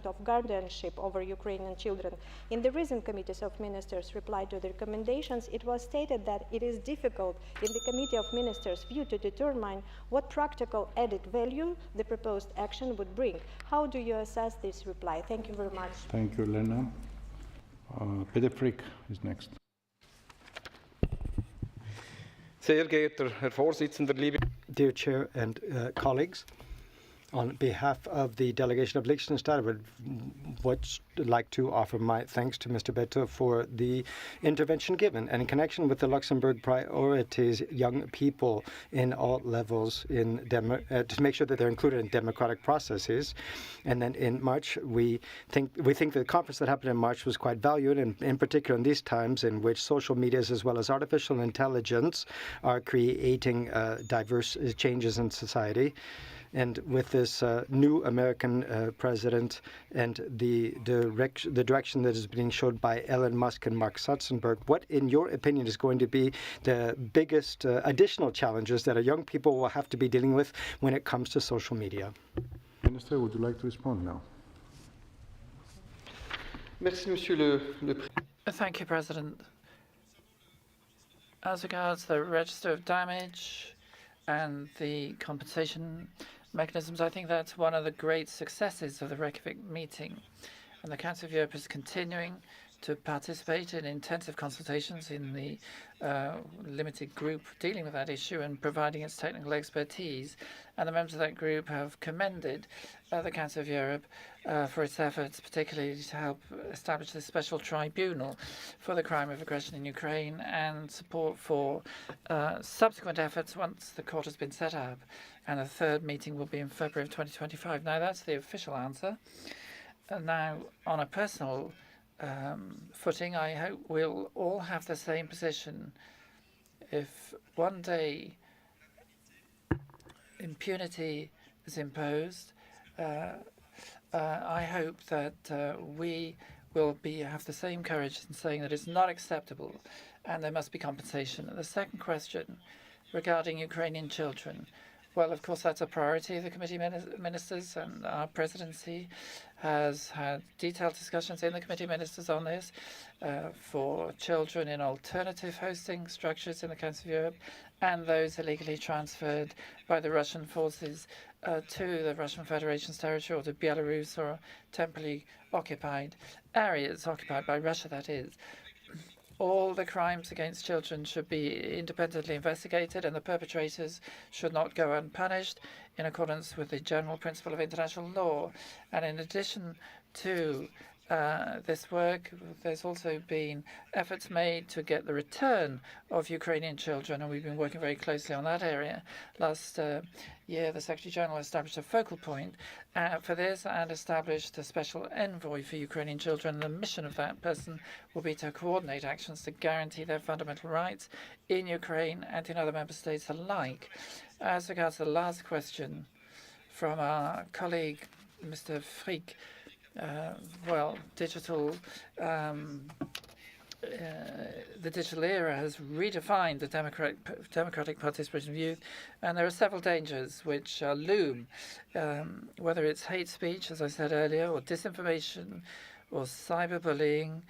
of guardianship over Ukrainian children. In the recent Committees of Ministers' reply to the recommendations, it was stated that it is difficult in the Committee of Ministers' view to determine what practical added value the proposed action would bring. How do you assess this reply? Thank you very much. Thank you, Lena. Peter Frick is next. Sehr geehrter Herr Vorsitzender, liebe Dear Chair and colleagues, on behalf of the delegation of Liechtenstein, I would like to offer my thanks to Mr. Bettel for the intervention given. And in connection with the Luxembourg priorities, young people in all levels to make sure that they're included in democratic processes. And then in March, we think the conference that happened in March was quite valued, and in particular in these times in which social medias as well as artificial intelligence are creating diverse changes in society. And with this new American president and the direction that is being showed by Elon Musk and Mark Zuckerberg, what, in your opinion, is going to be the biggest additional challenges that our young people will have to be dealing with when it comes to social media? Minister, would you like to respond now? Merci, Monsieur le Thank you, President. As regards the register of damage and the compensation mechanisms, I think that's one of the great successes of the Reykjavik meeting. And the Council of Europe is continuing to participate in intensive consultations in the limited group dealing with that issue and providing its technical expertise. And the members of that group have commended the Council of Europe for its efforts, particularly to help establish the special tribunal for the crime of aggression in Ukraine and support for subsequent efforts once the court has been set up. And the third meeting will be in February of 2025. Now, that's the official answer. And now, on a personal footing, I hope we'll all have the same position. If one day impunity is imposed, I hope that we will have the same courage in saying that it's not acceptable and there must be compensation. And the second question regarding Ukrainian children, Well, of course, that's a priority of the committee ministers, and our presidency has had detailed discussions in the committee ministers on this for children in alternative hosting structures in the Council of Europe and those illegally transferred by the Russian forces to the Russian Federation's territory or to Belarus or temporarily occupied areas, occupied by Russia, that is. All the crimes against children should be independently investigated and the perpetrators should not go unpunished in accordance with the general principle of international law. And in addition to this work, there's also been efforts made to get the return of Ukrainian children, and we've been working very closely on that area. Last year, the Secretary General established a focal point for this and established a special envoy for Ukrainian children. The mission of that person will be to coordinate actions to guarantee their fundamental rights in Ukraine and in other member states alike. As regards to the last question from our colleague, Mr. Frick, well, the digital era has redefined the democratic participation of youth, and there are several dangers which loom, whether it's hate speech, as I said earlier, or disinformation, or cyberbullying,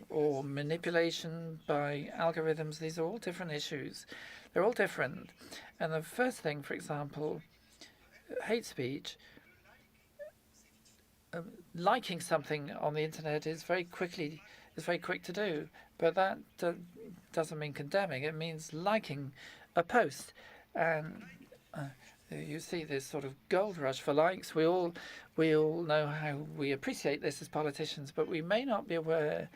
or manipulation by algorithms. These are all different issues. They're all different. And the first thing, for example, hate speech, liking something on the internet is very quick to do, but that doesn't mean condemning. It means liking a post, and you see this sort of gold rush for likes. We all know how we appreciate this as politicians, but we may not be aware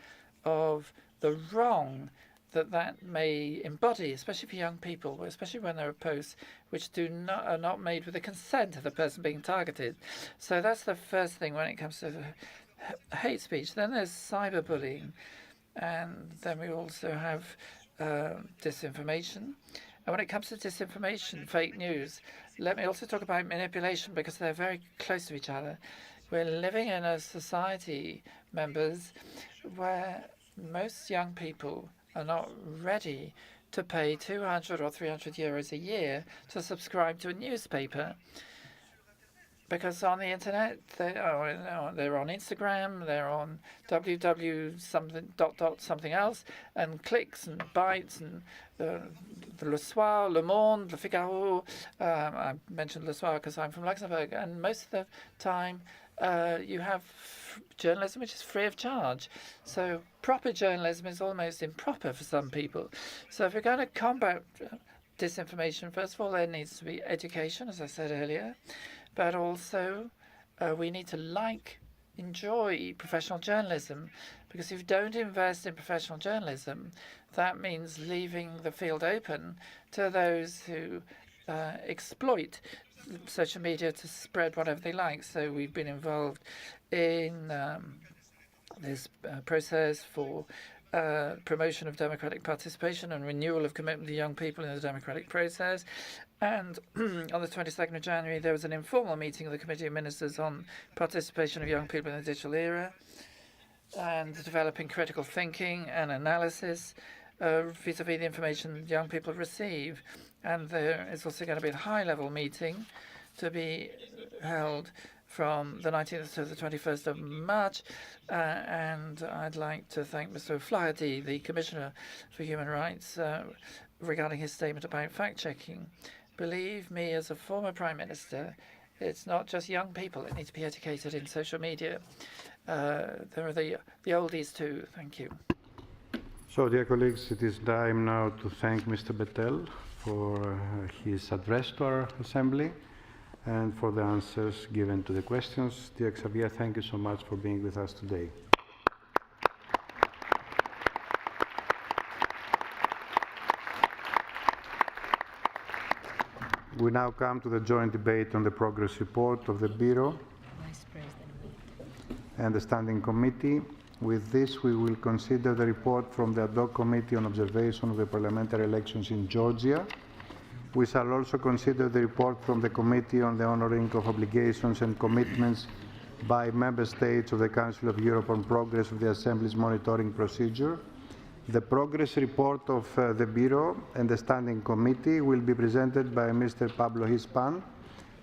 of the wrong that may embody, especially for young people, especially when there are posts which are not made with the consent of the person being targeted. So that's the first thing when it comes to hate speech. Then there's cyberbullying, and then we also have disinformation. And when it comes to disinformation, fake news, let me also talk about manipulation, because they're very close to each other. We're living in a society, members, where most young people are not ready to pay 200 or 300 euros a year to subscribe to a newspaper, because on the internet they're on Instagram, they're on something else, and clicks and bytes, and the Le Soir, Le Monde, Le Figaro. I mentioned Le Soir because I'm from Luxembourg, and most of the time you have journalism which is free of charge. So proper journalism is almost improper for some people. So if we're going to combat disinformation, first of all, there needs to be education, as I said earlier, but also we need to enjoy professional journalism, because if you don't invest in professional journalism, that means leaving the field open to those who exploit social media to spread whatever they like. So we've been involved in this process for promotion of democratic participation and renewal of commitment to young people in the democratic process. And on the 22nd of January, there was an informal meeting of the Committee of Ministers on participation of young people in the digital era and developing critical thinking and analysis vis-à-vis the information young people receive. And there is also going to be a high-level meeting to be held from the 19th to the 21st of March. And I'd like to thank Mr. O'Flaherty, the Commissioner for Human Rights, regarding his statement about fact-checking. Believe me, as a former Prime Minister, it's not just young people that need to be educated in social media. There are the oldies too. Thank you. So, dear colleagues, it is time now to thank Mr. Bettel for his address to our Assembly and for the answers given to the questions. Dear Xavier, thank you so much for being with us today. We now come to the joint debate on the progress report of the Bureau and the Standing Committee. With this, we will consider the report from the Ad hoc Committee on Observation of the Parliamentary Elections in Georgia. We shall also consider the report from the Committee on the Honouring of Obligations and Commitments by Member States of the Council of Europe on progress of the Assembly's monitoring procedure. The progress report of the Bureau and the Standing Committee will be presented by Mr. Pablo Hispan.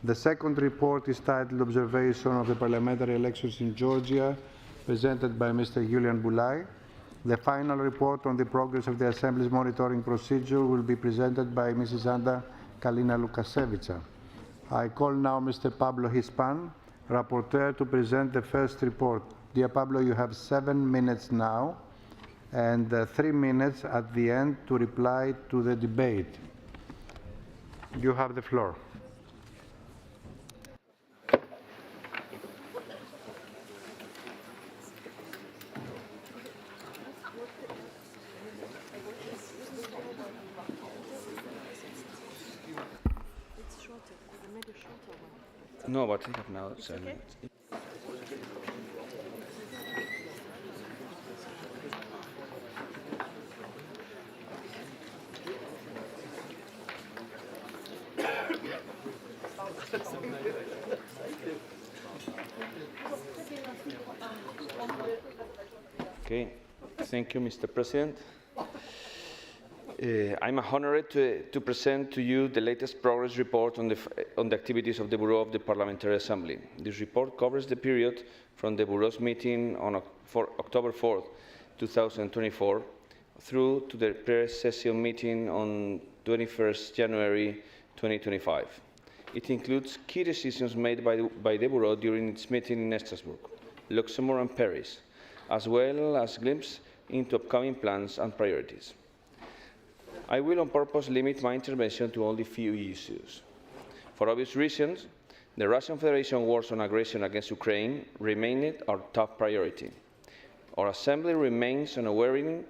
The second report is titled Observation of the Parliamentary Elections in Georgia, presented by Mr. Julian Bulai. The final report on the progress of the Assembly's monitoring procedure will be presented by Mrs. Anda Kalina Lukasevica. I call now Mr. Pablo Hispan, Rapporteur, to present the first report. Dear Pablo, you have 7 minutes now and 3 minutes at the end to reply to the debate. You have the floor. No, but I have now 7 minutes. Okay, thank you, Mr. President. I'm honored to present to you the latest progress report on the activities of the Bureau of the Parliamentary Assembly. This report covers the period from the Bureau's meeting on October 4th, 2024, through to the pre-session meeting on 21st January 2025. It includes key decisions made by the Bureau during its meeting in Strasbourg, Luxembourg and Paris, as well as a glimpse into upcoming plans and priorities. I will on purpose limit my intervention to only a few issues. For obvious reasons, the Russian Federation wars on aggression against Ukraine remained our top priority. Our Assembly remains unwavering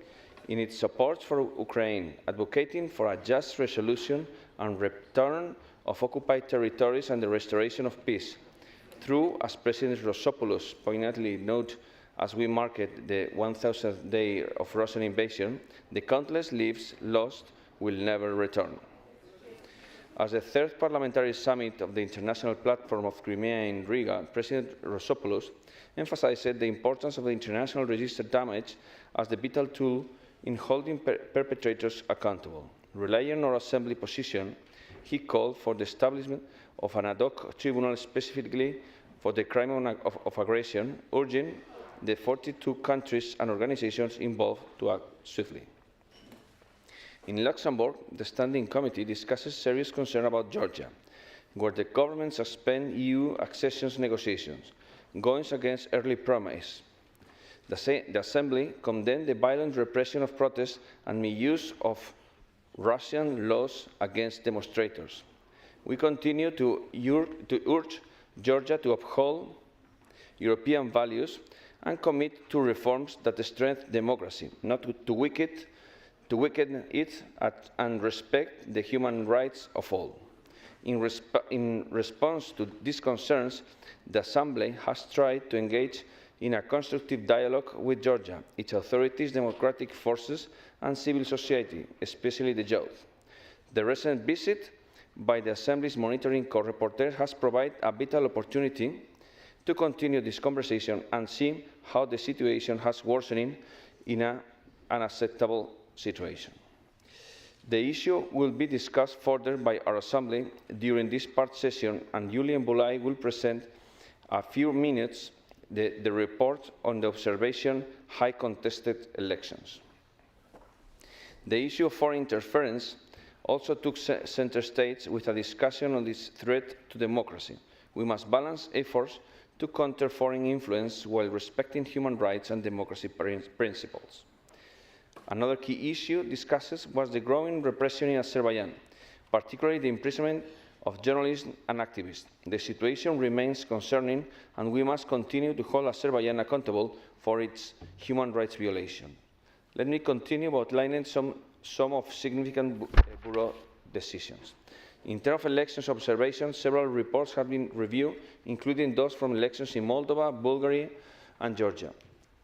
in its support for Ukraine, advocating for a just resolution and return of occupied territories and the restoration of peace, through, as President Rosopoulos poignantly noted, as we market the 1000th day of Russian invasion, the countless lives lost will never return. As the third parliamentary summit of the International Platform of Crimea in Riga, President Rosopoulos emphasized the importance of the international registered damage as the vital tool in holding perpetrators accountable. Relying on our Assembly position, he called for the establishment of an ad hoc tribunal specifically for the crime of aggression, urging the 42 countries and organizations involved to act swiftly. In Luxembourg, the Standing Committee discusses serious concern about Georgia, where the government suspends EU accession negotiations, going against early promise. The Assembly condemned the violent repression of protests and misuse of Russian laws against demonstrators. We continue to urge Georgia to uphold European values and commit to reforms that strengthen democracy, not to weaken it and respect the human rights of all. In response to these concerns, the Assembly has tried to engage in a constructive dialogue with Georgia, its authorities, democratic forces, and civil society, especially the youth. The recent visit by the Assembly's monitoring co-rapporteur has provided a vital opportunity to continue this conversation and see how the situation has worsened in an unacceptable situation. The issue will be discussed further by our Assembly during this part session, and Julian Bulai will present a few minutes the report on the observation high contested elections. The issue of foreign interference also took center stage with a discussion on this threat to democracy. We must balance efforts to counter foreign influence while respecting human rights and democracy principles. Another key issue discussed was the growing repression in Azerbaijan, particularly the imprisonment of journalists and activists. The situation remains concerning, and we must continue to hold Azerbaijan accountable for its human rights violation. Let me continue by outlining some of significant Bureau decisions. In terms of elections observation, several reports have been reviewed, including those from elections in Moldova, Bulgaria, and Georgia.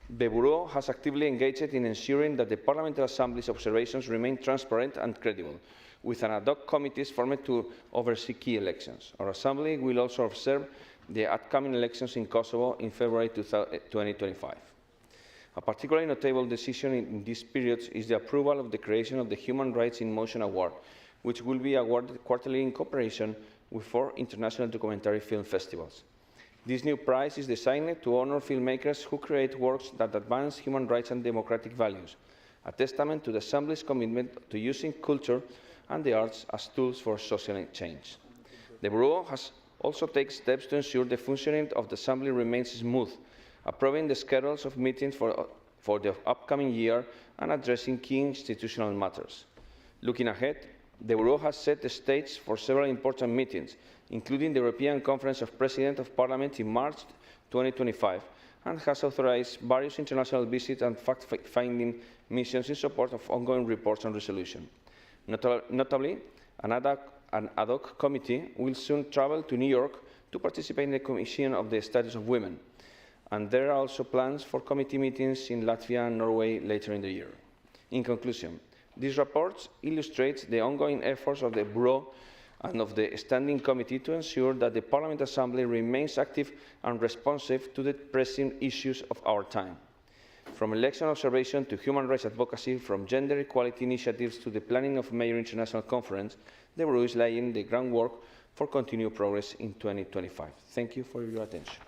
The Bureau has actively engaged in ensuring that the Parliamentary Assembly's observations remain transparent and credible, with an ad hoc committees formed to oversee key elections. Our Assembly will also observe the upcoming elections in Kosovo in February 2025. A particularly notable decision in this period is the approval of the creation of the Human Rights in Motion Award, which will be awarded quarterly in cooperation with 4 international documentary film festivals. This new prize is designed to honor filmmakers who create works that advance human rights and democratic values, a testament to the Assembly's commitment to using culture and the arts as tools for social change. The Bureau has also taken steps to ensure the functioning of the Assembly remains smooth, approving the schedules of meetings for the upcoming year and addressing key institutional matters. Looking ahead, the Bureau has set the stage for several important meetings, including the European Conference of Presidents of Parliament in March 2025, and has authorized various international visits and fact-finding missions in support of ongoing reports and resolutions. Notably, an ad hoc committee will soon travel to New York to participate in the Commission of the Status of Women, and there are also plans for committee meetings in Latvia and Norway later in the year. In conclusion, these reports illustrate the ongoing efforts of the Bureau and of the Standing Committee to ensure that the Parliament Assembly remains active and responsive to the pressing issues of our time. From election observation to human rights advocacy, from gender equality initiatives to the planning of major international conference, the Bureau is laying the groundwork for continued progress in 2025. Thank you for your attention.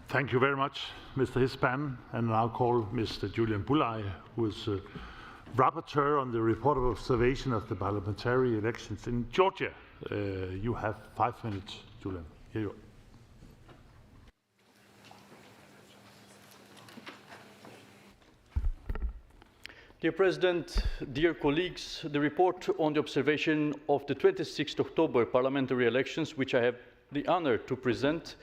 Thank you very much, Mr. Hispan. And I'll call Mr. Julian Bulay, who is rapporteur on the report of observation of the parliamentary elections in Georgia. You have 5 minutes, Julian. Here you are. Dear President, dear colleagues, the report on the observation of the 26th October parliamentary elections, which I have the honor to present,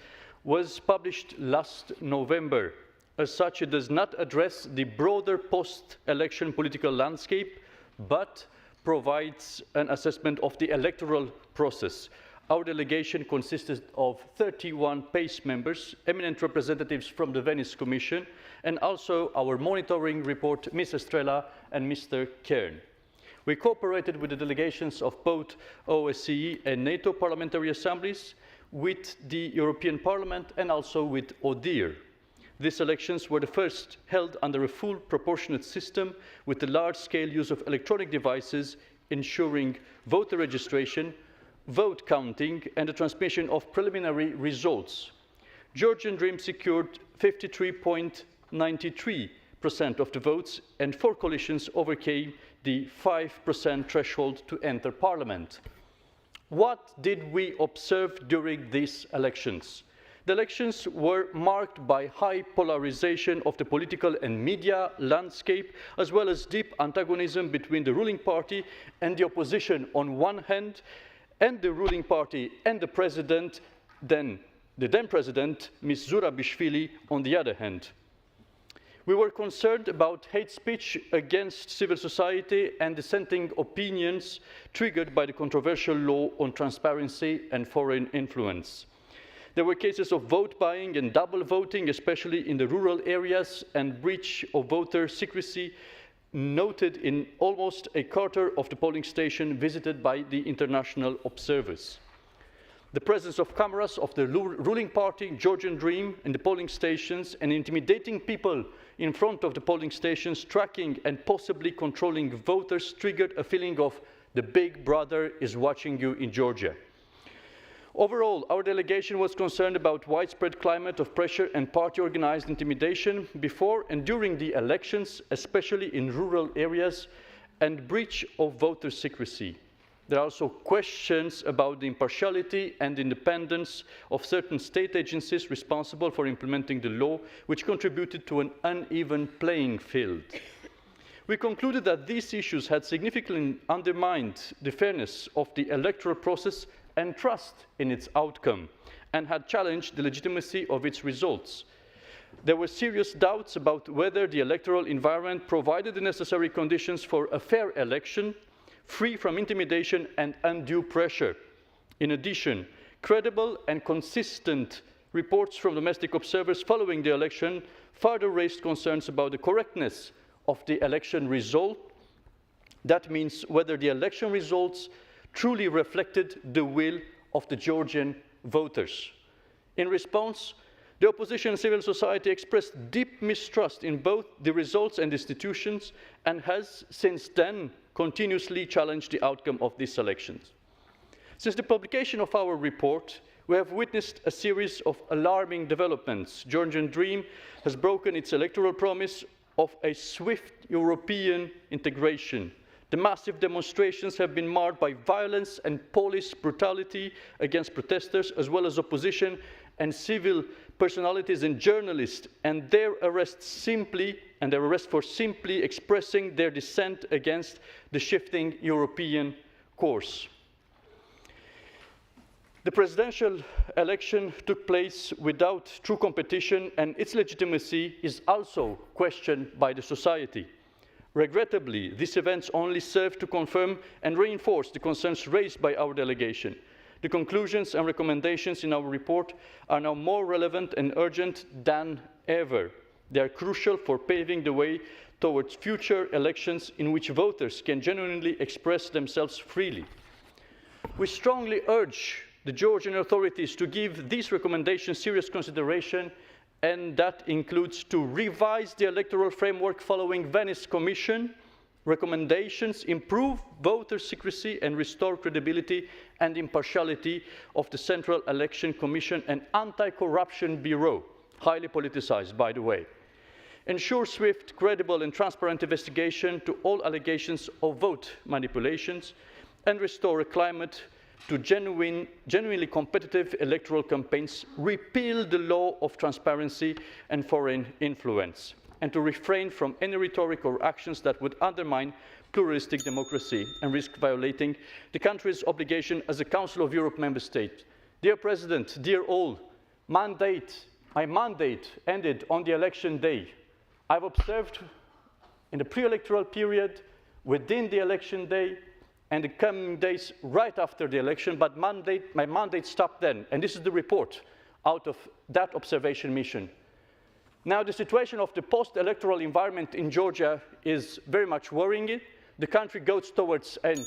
was published last November. As such, it does not address the broader post-election political landscape, but provides an assessment of the electoral process. Our delegation consisted of 31 PACE members, eminent representatives from the Venice Commission, and also our monitoring report, Ms. Estrella and Mr. Kern. We cooperated with the delegations of both OSCE and NATO parliamentary assemblies, with the European Parliament, and also with ODIHR. These elections were the first held under a full proportionate system with the large-scale use of electronic devices, ensuring voter registration, vote counting, and the transmission of preliminary results. Georgian Dream secured 53.93% of the votes, and 4 coalitions overcame the 5% threshold to enter parliament. What did we observe during these elections? The elections were marked by high polarization of the political and media landscape, as well as deep antagonism between the ruling party and the opposition on one hand, and the ruling party and the president, the then president, Ms. Zurabishvili, on the other hand. We were concerned about hate speech against civil society and dissenting opinions triggered by the controversial law on transparency and foreign influence. There were cases of vote buying and double voting, especially in the rural areas, and breach of voter secrecy noted in almost a quarter of the polling station visited by the international observers. The presence of cameras of the ruling party, Georgian Dream, in the polling stations and intimidating people in front of the polling stations, tracking and possibly controlling voters, triggered a feeling of the big brother is watching you in Georgia. Overall, our delegation was concerned about widespread climate of pressure and party-organized intimidation before and during the elections, especially in rural areas, and breach of voter secrecy. There are also questions about the impartiality and independence of certain state agencies responsible for implementing the law, which contributed to an uneven playing field. We concluded that these issues had significantly undermined the fairness of the electoral process and trust in its outcome, and had challenged the legitimacy of its results. There were serious doubts about whether the electoral environment provided the necessary conditions for a fair election, free from intimidation and undue pressure. In addition, credible and consistent reports from domestic observers following the election further raised concerns about the correctness of the election result. That means whether the election results truly reflected the will of the Georgian voters. In response, The opposition and civil society expressed deep mistrust in both the results and institutions and has, since then, continuously challenged the outcome of these elections. Since the publication of our report, we have witnessed a series of alarming developments. Georgian Dream has broken its electoral promise of a swift European integration. The massive demonstrations have been marred by violence and police brutality against protesters, as well as opposition and civil personalities and journalists, and their arrest for simply expressing their dissent against the shifting European course. The presidential election took place without true competition, and its legitimacy is also questioned by the society. Regrettably, these events only serve to confirm and reinforce the concerns raised by our delegation. The conclusions and recommendations in our report are now more relevant and urgent than ever. They are crucial for paving the way towards future elections in which voters can genuinely express themselves freely. We strongly urge the Georgian authorities to give these recommendations serious consideration, and that includes to revise the electoral framework following Venice Commission recommendations, improve voter secrecy and restore credibility and impartiality of the Central Election Commission and Anti-Corruption Bureau, highly politicized, by the way. Ensure swift, credible and transparent investigation to all allegations of vote manipulations, and restore a climate to genuinely competitive electoral campaigns, repeal the law of transparency and foreign influence, and to refrain from any rhetoric or actions that would undermine pluralistic democracy and risk violating the country's obligation as a Council of Europe member state. Dear President, dear all, my mandate ended on the election day. I've observed in the pre-electoral period, within the election day, and the coming days right after the election, but my mandate stopped then. And this is the report out of that observation mission. Now, the situation of the post-electoral environment in Georgia is very much worrying. The country goes towards an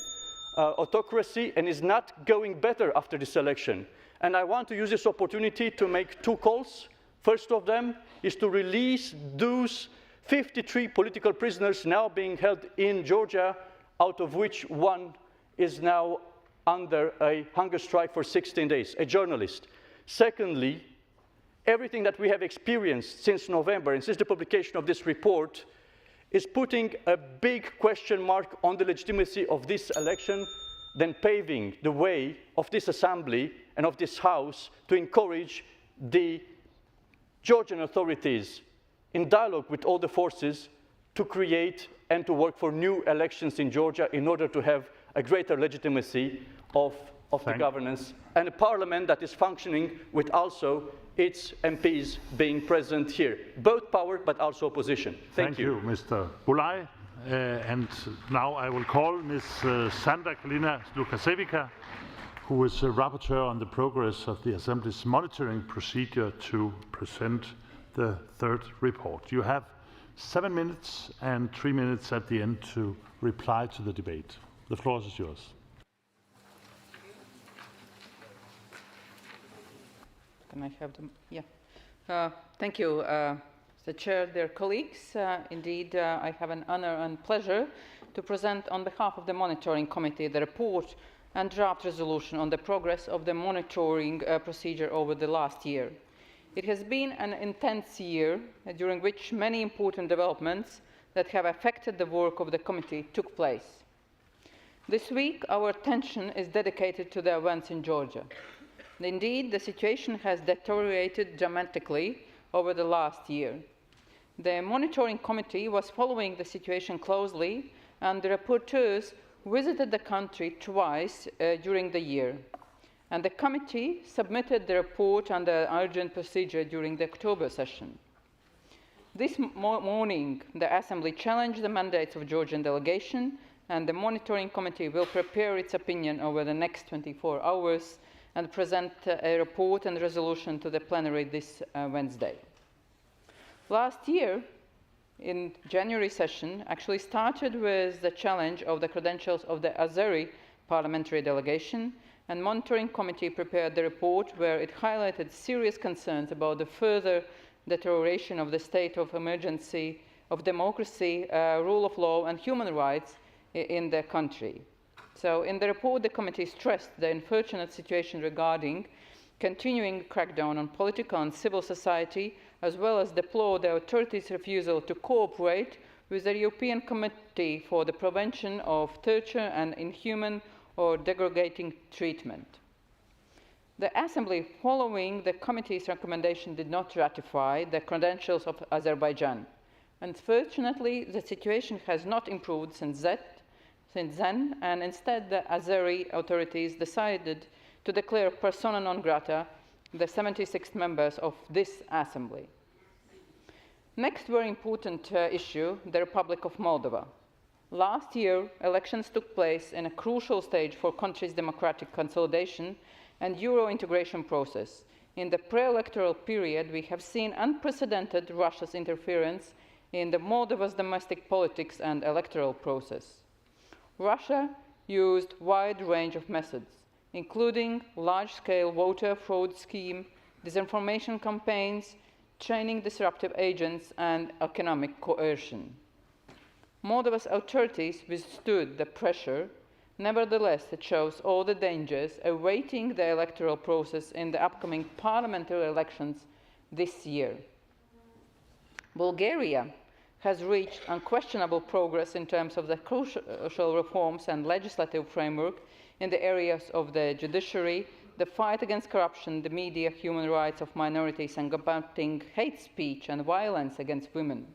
autocracy and is not going better after this election. And I want to use this opportunity to make two calls. First of them is to release those 53 political prisoners now being held in Georgia, out of which one is now under a hunger strike for 16 days, a journalist. Secondly, everything that we have experienced since November and since the publication of this report is putting a big question mark on the legitimacy of this election, then paving the way of this assembly and of this House to encourage the Georgian authorities in dialogue with all the forces to create and to work for new elections in Georgia in order to have a greater legitimacy of the governance, and a parliament that is functioning with also its MPs being present here, both power but also opposition. Thank you. Mr. Bulai. And now I will call Ms. Sandra Kalina Lukasevica, who is a rapporteur on the progress of the Assembly's monitoring procedure, to present the third report. You have 7 minutes and 3 minutes at the end to reply to the debate. The floor is yours. Can I have them? Yeah. Thank you, Mr. Chair, dear colleagues. Indeed, I have an honor and pleasure to present on behalf of the Monitoring Committee the report and draft resolution on the progress of the monitoring procedure over the last year. It has been an intense year during which many important developments that have affected the work of the committee took place. This week, our attention is dedicated to the events in Georgia. Indeed, the situation has deteriorated dramatically over the last year. The Monitoring Committee was following the situation closely, and the rapporteurs visited the country twice during the year. And the committee submitted the report under urgent procedure during the October session. This morning, the Assembly challenged the mandates of the Georgian delegation, and the Monitoring Committee will prepare its opinion over the next 24 hours and present a report and resolution to the plenary this Wednesday. Last year, in January session, actually started with the challenge of the credentials of the Azeri parliamentary delegation and Monitoring Committee prepared the report where it highlighted serious concerns about the further deterioration of the state of emergency of democracy, rule of law and human rights in the country. So in the report, the committee stressed the unfortunate situation regarding continuing crackdown on political and civil society, as well as deplored the authorities' refusal to cooperate with the European Committee for the Prevention of Torture and Inhuman or Degrading Treatment. The Assembly, following the committee's recommendation, did not ratify the credentials of Azerbaijan. Unfortunately, the situation has not improved since then, and instead the Azeri authorities decided to declare persona non grata the 76 members of this Assembly. Next very important issue, the Republic of Moldova. Last year, elections took place in a crucial stage for country's democratic consolidation and Euro integration process. In the pre-electoral period, we have seen unprecedented Russia's interference in the Moldova's domestic politics and electoral process. Russia used a wide range of methods, including large-scale voter fraud scheme, disinformation campaigns, training disruptive agents, and economic coercion. Moldova's authorities withstood the pressure. Nevertheless, it shows all the dangers awaiting the electoral process in the upcoming parliamentary elections this year. Bulgaria has reached unquestionable progress in terms of the crucial reforms and legislative framework in the areas of the judiciary, the fight against corruption, the media, human rights of minorities, and combating hate speech and violence against women.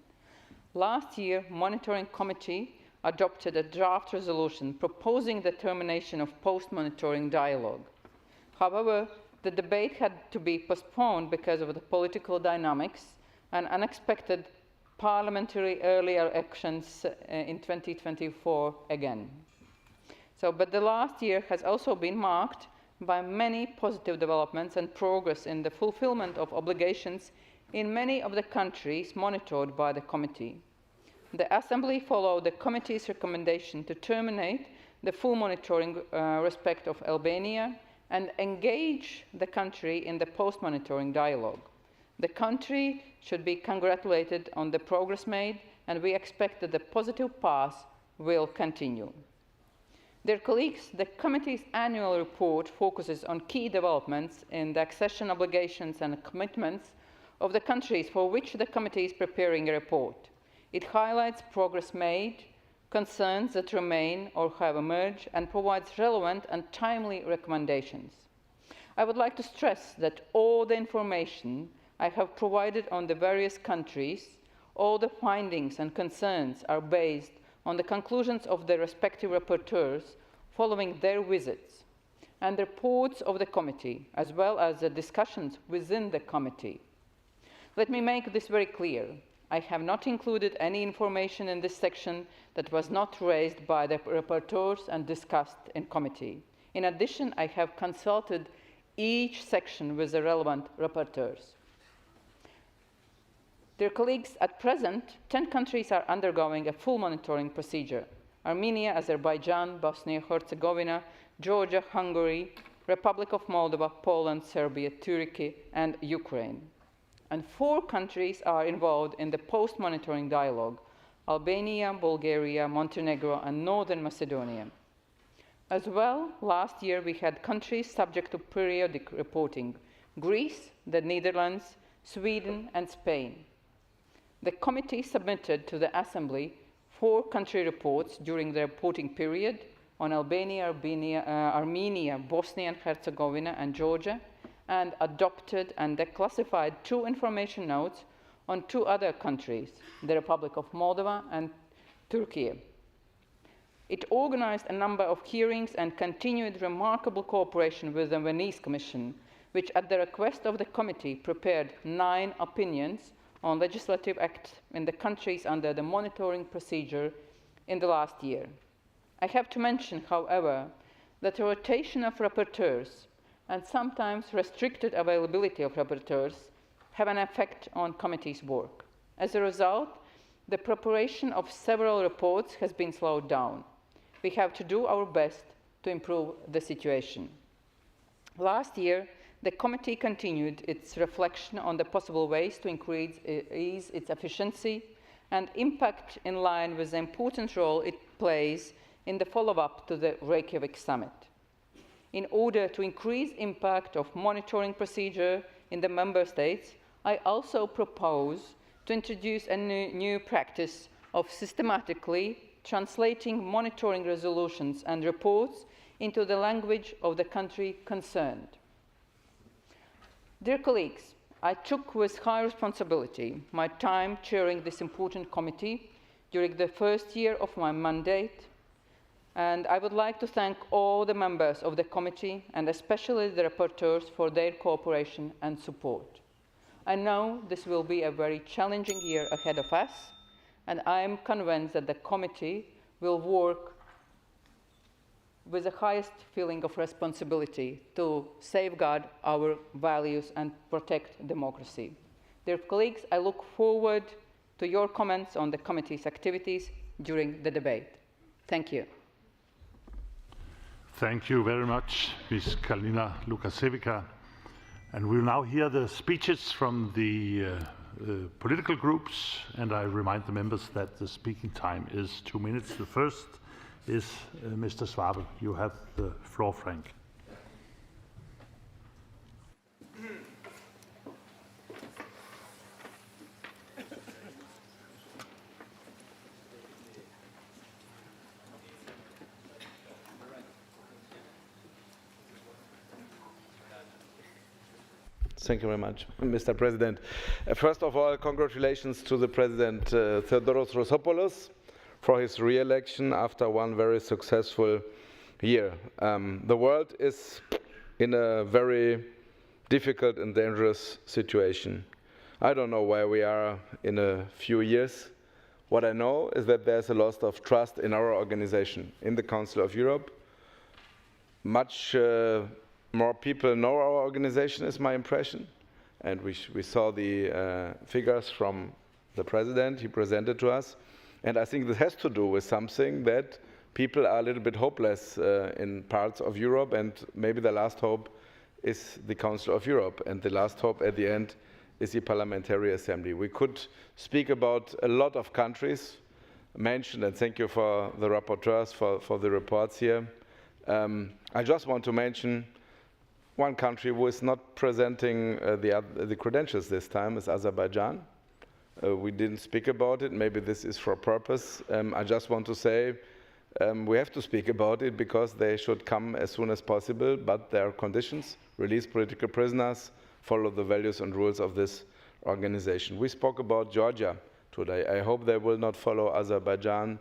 Last year, Monitoring Committee adopted a draft resolution proposing the termination of post-monitoring dialogue. However, the debate had to be postponed because of the political dynamics and unexpected parliamentary early elections in 2024 again. But the last year has also been marked by many positive developments and progress in the fulfillment of obligations in many of the countries monitored by the committee. The Assembly followed the committee's recommendation to terminate the full monitoring respect of Albania and engage the country in the post-monitoring dialogue. The country should be congratulated on the progress made, and we expect that the positive path will continue. Dear colleagues, the committee's annual report focuses on key developments in the accession obligations and commitments of the countries for which the committee is preparing a report. It highlights progress made, concerns that remain or have emerged, and provides relevant and timely recommendations. I would like to stress that all the information I have provided on the various countries, all the findings and concerns are based on the conclusions of the respective rapporteurs following their visits, and the reports of the committee, as well as the discussions within the committee. Let me make this very clear. I have not included any information in this section that was not raised by the rapporteurs and discussed in committee. In addition, I have consulted each section with the relevant rapporteurs. Dear colleagues, at present, 10 countries are undergoing a full monitoring procedure: Armenia, Azerbaijan, Bosnia-Herzegovina, Georgia, Hungary, Republic of Moldova, Poland, Serbia, Turkey, and Ukraine. And 4 countries are involved in the post-monitoring dialogue: Albania, Bulgaria, Montenegro, and Northern Macedonia. As well, last year we had countries subject to periodic reporting: Greece, the Netherlands, Sweden, and Spain. The committee submitted to the Assembly 4 country reports during the reporting period on Albania, Armenia, Bosnia and Herzegovina, and Georgia, and adopted and declassified 2 information notes on 2 other countries, the Republic of Moldova and Turkey. It organized a number of hearings and continued remarkable cooperation with the Venice Commission, which at the request of the committee prepared 9 opinions on legislative acts in the countries under the monitoring procedure in the last year. I have to mention, however, that the rotation of rapporteurs and sometimes restricted availability of rapporteurs have an effect on committee's work. As a result, the preparation of several reports has been slowed down. We have to do our best to improve the situation. Last year, the committee continued its reflection on the possible ways to increase its efficiency and impact in line with the important role it plays in the follow-up to the Reykjavik summit. In order to increase impact of monitoring procedure in the member states, I also propose to introduce a new practice of systematically translating monitoring resolutions and reports into the language of the country concerned. Dear colleagues, I took with high responsibility my time chairing this important committee during the first year of my mandate, and I would like to thank all the members of the committee and especially the rapporteurs for their cooperation and support. I know this will be a very challenging year ahead of us, and I am convinced that the committee will work with the highest feeling of responsibility to safeguard our values and protect democracy. Dear colleagues, I look forward to your comments on the committee's activities during the debate. Thank you. Thank you very much, Ms. Kalina Lukaševica. And we'll now hear the speeches from the political groups, and I remind the members that the speaking time is 2 minutes. The first is Mr. Schwab. You have the floor, Frank. Thank you very much, Mr. President. First of all, congratulations to the President Theodoros Rousopoulos for his re-election after one very successful year. The world is in a very difficult and dangerous situation. I don't know where we are in a few years. What I know is that there's a loss of trust in our organization, in the Council of Europe. Much more people know our organization, is my impression. And we saw the figures from the President he presented to us. And I think this has to do with something that people are a little bit hopeless in parts of Europe, and maybe the last hope is the Council of Europe, and the last hope at the end is the Parliamentary Assembly. We could speak about a lot of countries mentioned, and thank you for the rapporteurs for the reports here. I just want to mention one country who is not presenting the credentials this time is Azerbaijan. We didn't speak about it. Maybe this is for purpose. I just want to say we have to speak about it because they should come as soon as possible, but there are conditions: release political prisoners, follow the values and rules of this organization. We spoke about Georgia today. I hope they will not follow Azerbaijan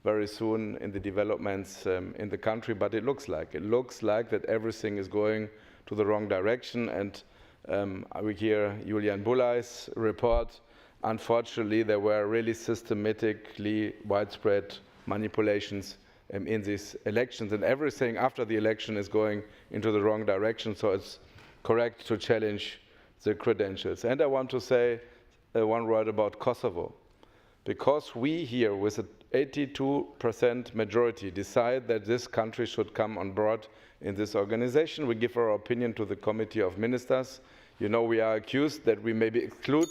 very soon in the developments in the country, but it looks like that everything is going to the wrong direction. And we hear Julian Bulai's report. Unfortunately, there were really systematically widespread manipulations in these elections, and everything after the election is going into the wrong direction, so it's correct to challenge the credentials. And I want to say one word about Kosovo. Because we here, with an 82% majority, decide that this country should come on board in this organization, we give our opinion to the Committee of Ministers. You know, we are accused that we maybe exclude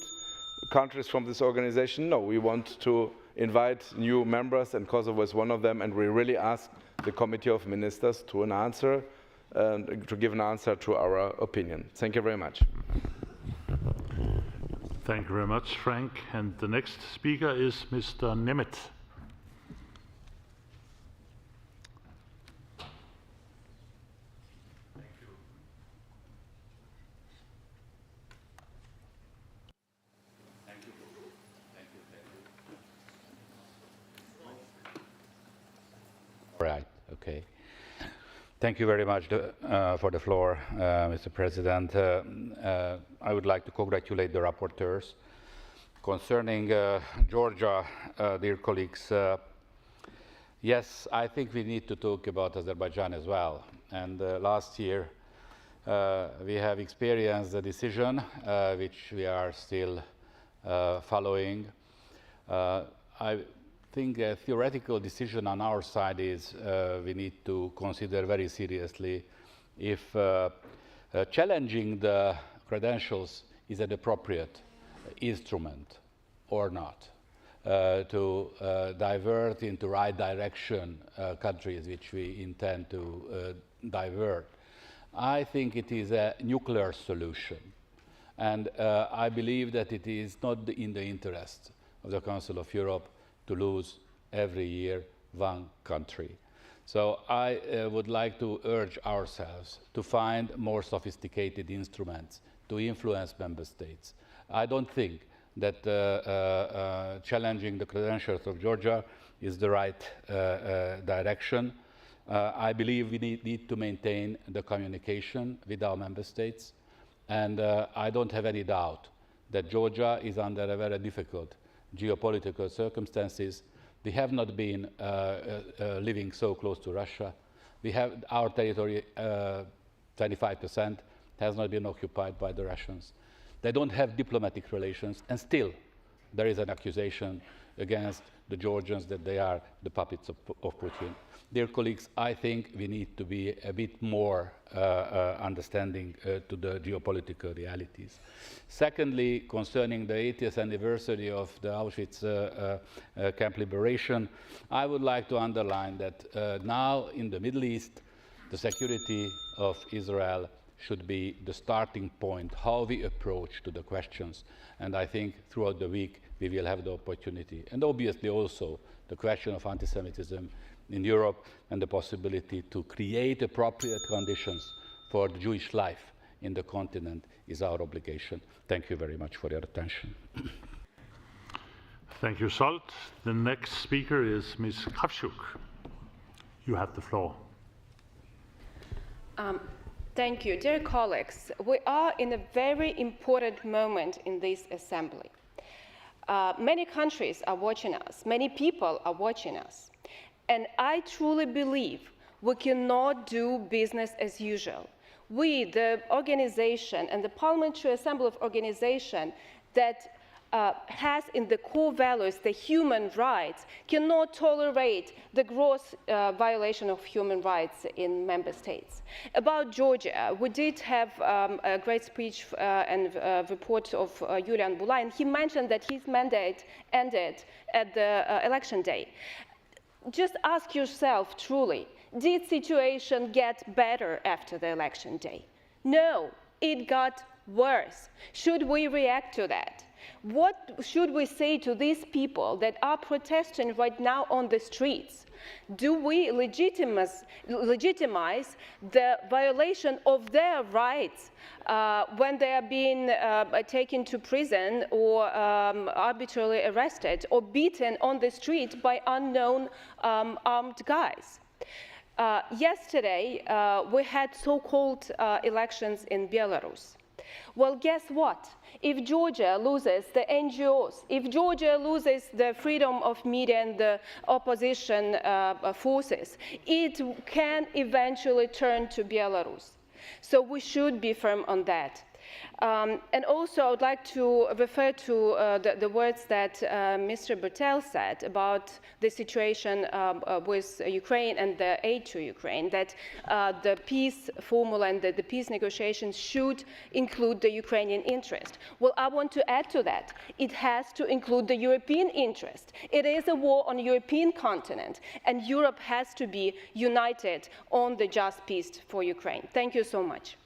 countries from this organization. No, we want to invite new members, and Kosovo is one of them, and we really ask the Committee of Ministers to give an answer to our opinion. Thank you very much. Thank you very much, Frank. And the next speaker is Mr. Nemeth. Right, okay. Thank you very much for the floor, Mr. President. I would like to congratulate the rapporteurs. Concerning Georgia, dear colleagues, yes, I think we need to talk about Azerbaijan as well. And last year, we have experienced a decision which we are still following. I think a theoretical decision on our side is we need to consider very seriously if challenging the credentials is an appropriate instrument or not to divert into right direction countries which we intend to divert. I think it is a nuclear solution. And I believe that it is not in the interest of the Council of Europe to lose every year one country. So I would like to urge ourselves to find more sophisticated instruments to influence member states. I don't think that challenging the credentials of Georgia is the right direction. I believe we need to maintain the communication with our member states. And I don't have any doubt that Georgia is under a very difficult geopolitical circumstances. We have not been living so close to Russia. We have our territory, 25%, has not been occupied by the Russians. They don't have diplomatic relations, and still there is an accusation against the Georgians that they are the puppets of Putin. Dear colleagues, I think we need to be a bit more understanding to the geopolitical realities. Secondly, concerning the 80th anniversary of the Auschwitz camp liberation, I would like to underline that now in the Middle East, the security of Israel should be the starting point, how we approach to the questions. And I think throughout the week we will have the opportunity. And obviously also the question of anti-Semitism in Europe and the possibility to create appropriate conditions for the Jewish life in the continent is our obligation. Thank you very much for your attention. Thank you, Salt. The next speaker is Ms. Kravchuk. You have the floor. Thank you. Dear colleagues, we are in a very important moment in this assembly. Many countries are watching us. Many people are watching us. And I truly believe we cannot do business as usual. We, the organization and the Parliamentary Assembly of Organization that has in the core values the human rights, cannot tolerate the gross violation of human rights in member states. About Georgia, we did have a great speech and report of Julian Bulai, and he mentioned that his mandate ended at the election day. Just ask yourself truly, did the situation get better after the election day? No, it got worse. Should we react to that? What should we say to these people that are protesting right now on the streets? Do we legitimize the violation of their rights when they are being taken to prison or arbitrarily arrested or beaten on the street by unknown armed guys? Yesterday, we had so-called elections in Belarus. Well, guess what? If Georgia loses the NGOs, if Georgia loses the freedom of media and the opposition forces, it can eventually turn to Belarus. So we should be firm on that. And also, I would like to refer to the words that Mr. Bettel said about the situation with Ukraine and the aid to Ukraine, that the peace formula and the peace negotiations should include the Ukrainian interest. Well, I want to add to that. It has to include the European interest. It is a war on the European continent, and Europe has to be united on the just peace for Ukraine. Thank you so much.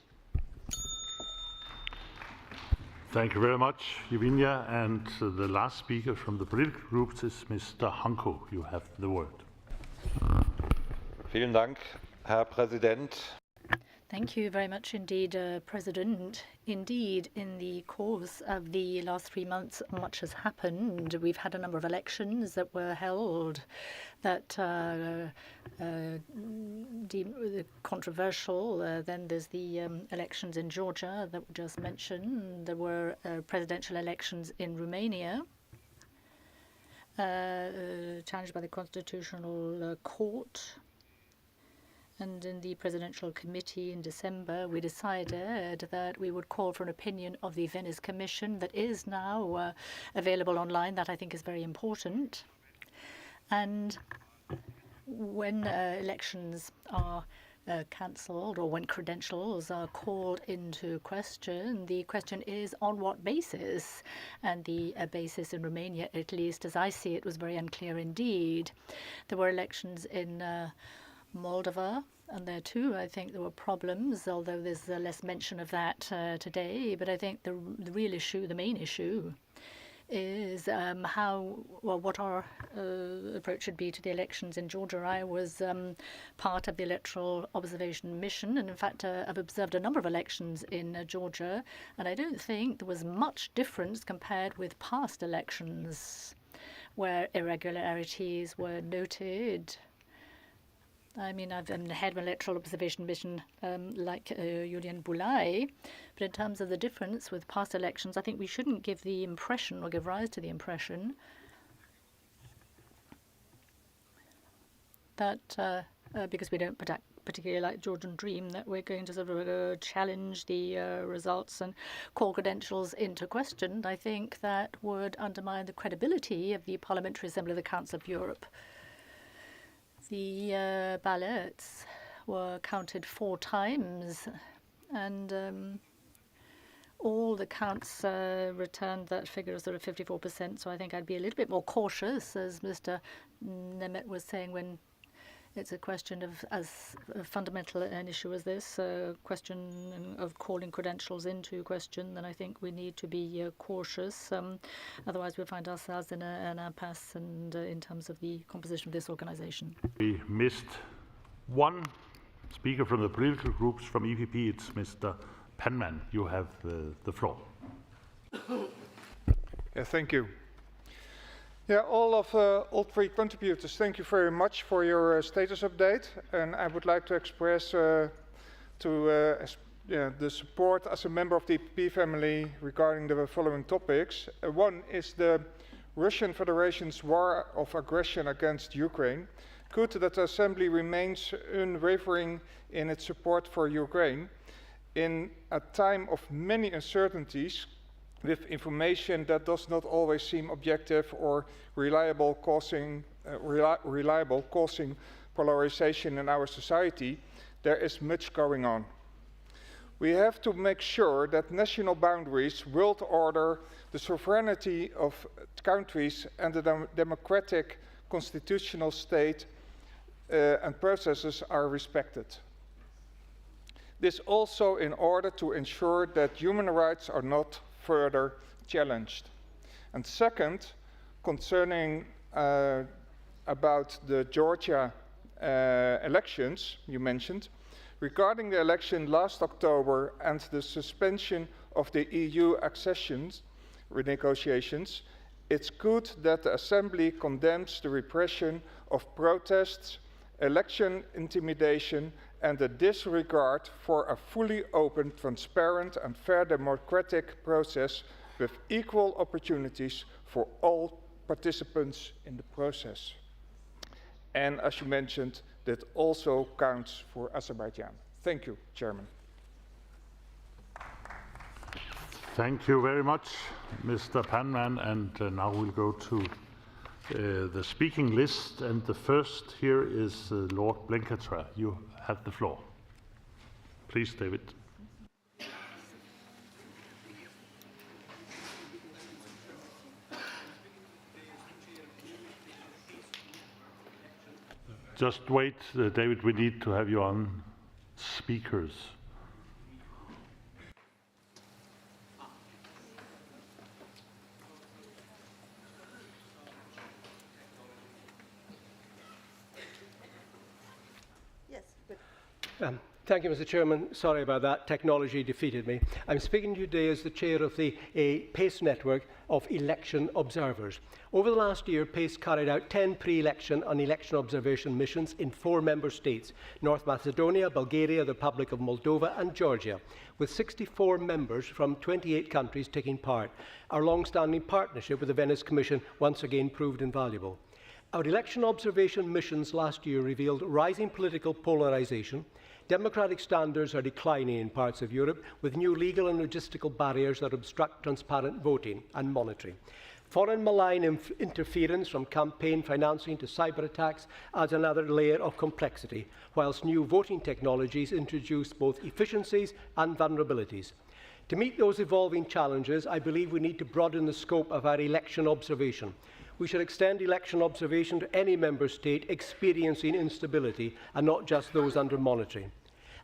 Thank you very much, Xavier. And the last speaker from the political groups is Mr. Hanko. You have the word. Vielen Dank, Herr Präsident. Thank you very much indeed, President. Indeed, in the course of the last 3 months, much has happened. We've had a number of elections that were held that deemed controversial. Then there's the elections in Georgia that were just mentioned. There were presidential elections in Romania, challenged by the Constitutional Court. And in the Presidential Committee in December, we decided that we would call for an opinion of the Venice Commission that is now available online. That I think is very important. And when elections are cancelled or when credentials are called into question, the question is on what basis? And the basis in Romania, at least as I see it, was very unclear indeed. There were elections in Moldova, and there too I think there were problems, although there's less mention of that today. But I think the real issue, the main issue, is what our approach should be to the elections in Georgia. I was part of the electoral observation mission, and in fact I've observed a number of elections in Georgia, and I don't think there was much difference compared with past elections where irregularities were noted. I mean, I've been head of an electoral observation mission like Julian Bulai, but in terms of the difference with past elections, I think we shouldn't give the impression or give rise to the impression that because we don't particularly like Georgian Dream, that we're going to sort of challenge the results and call credentials into question. I think that would undermine the credibility of the Parliamentary Assembly of the Council of Europe. The ballots were counted 4 times, and all the counts returned that figure of sort of 54%. So I think I'd be a little bit more cautious, as Mr. Nemeth was saying, when it's a question of as fundamental an issue as this, a question of calling credentials into question. Then I think we need to be cautious. Otherwise, we'll find ourselves in an impasse, and in terms of the composition of this organisation. We missed one speaker from the political groups. From EPP, it's Mr. Penman. You have the floor. Yeah, thank you. Yeah, all 3 contributors, thank you very much for your status update, and I would like to express the support as a member of the EPP family regarding the following topics. One is the Russian Federation's war of aggression against Ukraine. Good that the Assembly remains unwavering in its support for Ukraine in a time of many uncertainties, with information that does not always seem objective or reliable, causing polarization in our society. There is much going on. We have to make sure that national boundaries, world order, the sovereignty of countries, and the democratic constitutional state and processes are respected. This also in order to ensure that human rights are not further challenged. And second, concerning about the Georgia elections you mentioned, regarding the election last October and the suspension of the EU accession renegotiations, it's good that the Assembly condemns the repression of protests, election intimidation, and the disregard for a fully open, transparent and fair democratic process with equal opportunities for all participants in the process. And as you mentioned, that also counts for Azerbaijan. Thank you, Chairman. Thank you very much, Mr. Panman. And now we'll go to the speaking list. And the first here is Lord Blenkertra. You have the floor. Please, David. Just wait, David, we need to have you on speakers. Thank you, Mr. Chairman. Sorry about that. Technology defeated me. I'm speaking to you today as the chair of the PACE network of election observers. Over the last year, PACE carried out 10 pre-election and election observation missions in 4 member states: North Macedonia, Bulgaria, the Republic of Moldova and Georgia, with 64 members from 28 countries taking part. Our long-standing partnership with the Venice Commission once again proved invaluable. Our election observation missions last year revealed rising political polarisation. Democratic standards are declining in parts of Europe, with new legal and logistical barriers that obstruct transparent voting and monitoring. Foreign malign interference, from campaign financing to cyber attacks, adds another layer of complexity, whilst new voting technologies introduce both efficiencies and vulnerabilities. To meet those evolving challenges, I believe we need to broaden the scope of our election observation. We should extend election observation to any member state experiencing instability and not just those under monitoring.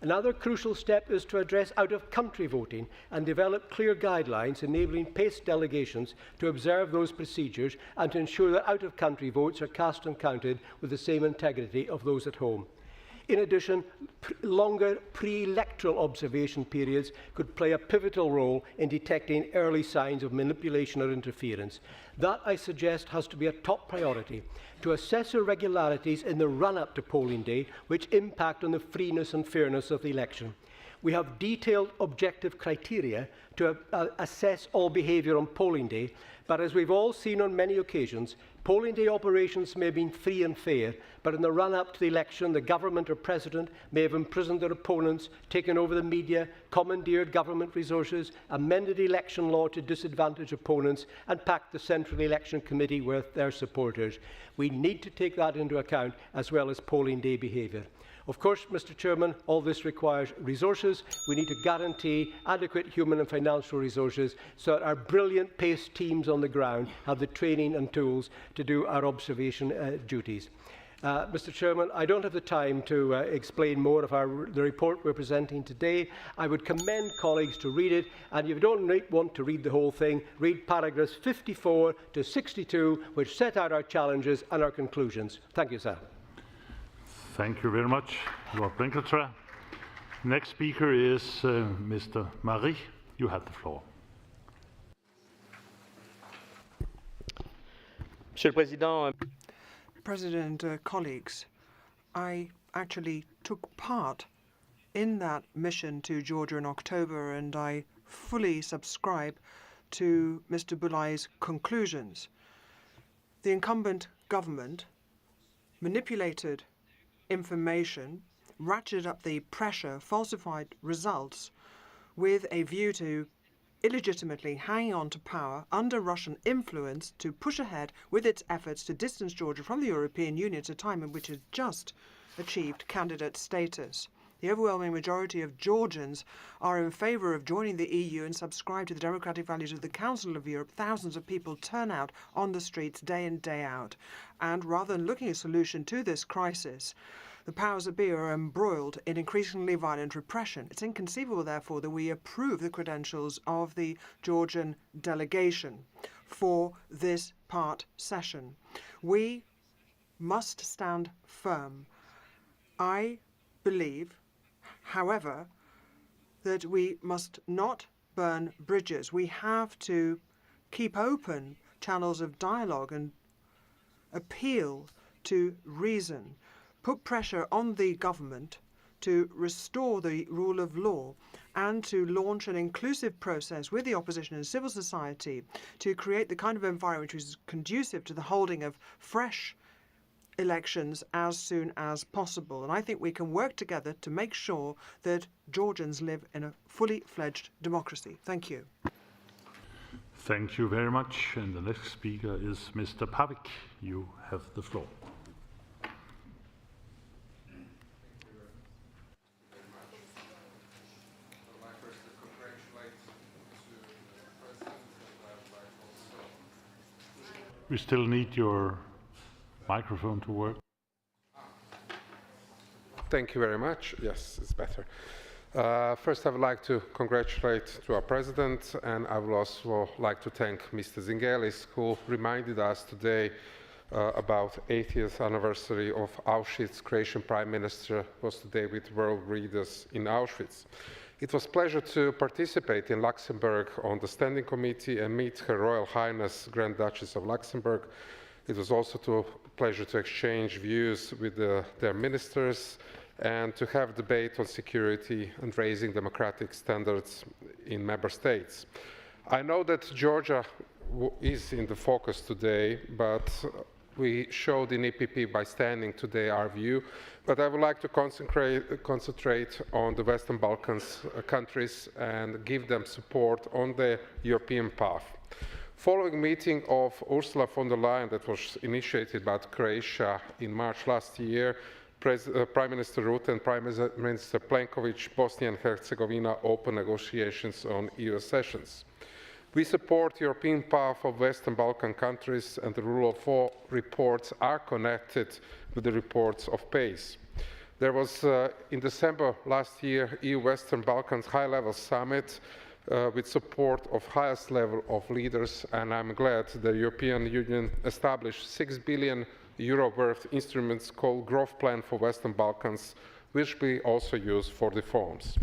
Another crucial step is to address out-of-country voting and develop clear guidelines enabling PACE delegations to observe those procedures and to ensure that out-of-country votes are cast and counted with the same integrity of those at home. In addition, longer pre-electoral observation periods could play a pivotal role in detecting early signs of manipulation or interference. That, I suggest, has to be a top priority, to assess irregularities in the run-up to polling day which impact on the freeness and fairness of the election. We have detailed objective criteria to assess all behaviour on polling day, but as we've all seen on many occasions, polling day operations may have been free and fair, but in the run-up to the election, the government or president may have imprisoned their opponents, taken over the media, commandeered government resources, amended election law to disadvantage opponents, and packed the Central Election Committee with their supporters. We need to take that into account, as well as polling day behaviour. Of course, Mr. Chairman, all this requires resources. We need to guarantee adequate human and financial resources so that our brilliant PACE teams on the ground have the training and tools to do our observation duties. Mr. Chairman, I don't have the time to explain more of the report we're presenting today. I would commend colleagues to read it, and if you don't want to read the whole thing, read paragraphs 54 to 62, which set out our challenges and our conclusions. Thank you, sir. Thank you very much, Lord Blinkeltra. Next speaker is Mr. Marie. You have the floor. Monsieur le Président, President, colleagues, I actually took part in that mission to Georgia in October, and I fully subscribe to Mr. Boulai's conclusions. The incumbent government manipulated information, ratcheted up the pressure, falsified results with a view to illegitimately hanging on to power under Russian influence to push ahead with its efforts to distance Georgia from the European Union at a time in which it just achieved candidate status. The overwhelming majority of Georgians are in favour of joining the EU and subscribe to the democratic values of the Council of Europe. Thousands of people turn out on the streets day in, day out. And rather than looking at a solution to this crisis, the powers that be are embroiled in increasingly violent repression. It's inconceivable, therefore, that we approve the credentials of the Georgian delegation for this part session. We must stand firm. I believe, however, that we must not burn bridges. We have to keep open channels of dialogue and appeal to reason, put pressure on the government to restore the rule of law and to launch an inclusive process with the opposition and civil society to create the kind of environment which is conducive to the holding of fresh elections as soon as possible. And I think we can work together to make sure that Georgians live in a fully fledged democracy. Thank you. Thank you very much. And the next speaker is Mr. Pavik. You have the floor. We still need your microphone to work. Thank you very much. Yes, it's better. First, I would like to congratulate to our president, and I would also like to thank Mr. Zingelis, who reminded us today about 80th anniversary of Auschwitz. Croatian Prime Minister was today with world leaders in Auschwitz. It was a pleasure to participate in Luxembourg on the Standing Committee and meet Her Royal Highness Grand Duchess of Luxembourg. It was also a pleasure to exchange views with their ministers and to have debate on security and raising democratic standards in member states. I know that Georgia is in the focus today, but we showed in EPP by standing today our view, but I would like to concentrate on the Western Balkans countries and give them support on the European path. Following meeting of Ursula von der Leyen that was initiated by Croatia in March last year, Prime Minister Rutte and Prime Minister Plenković, Bosnia and Herzegovina opened negotiations on EU accessions. We support the European path of Western Balkan countries, and the rule of law reports are connected with the reports of PACE. There was, in December last year, EU Western Balkans high-level summit with support of highest level of leaders, and I'm glad the European Union established €6 billion worth instruments called Growth Plan for Western Balkans, which we also use for reforms.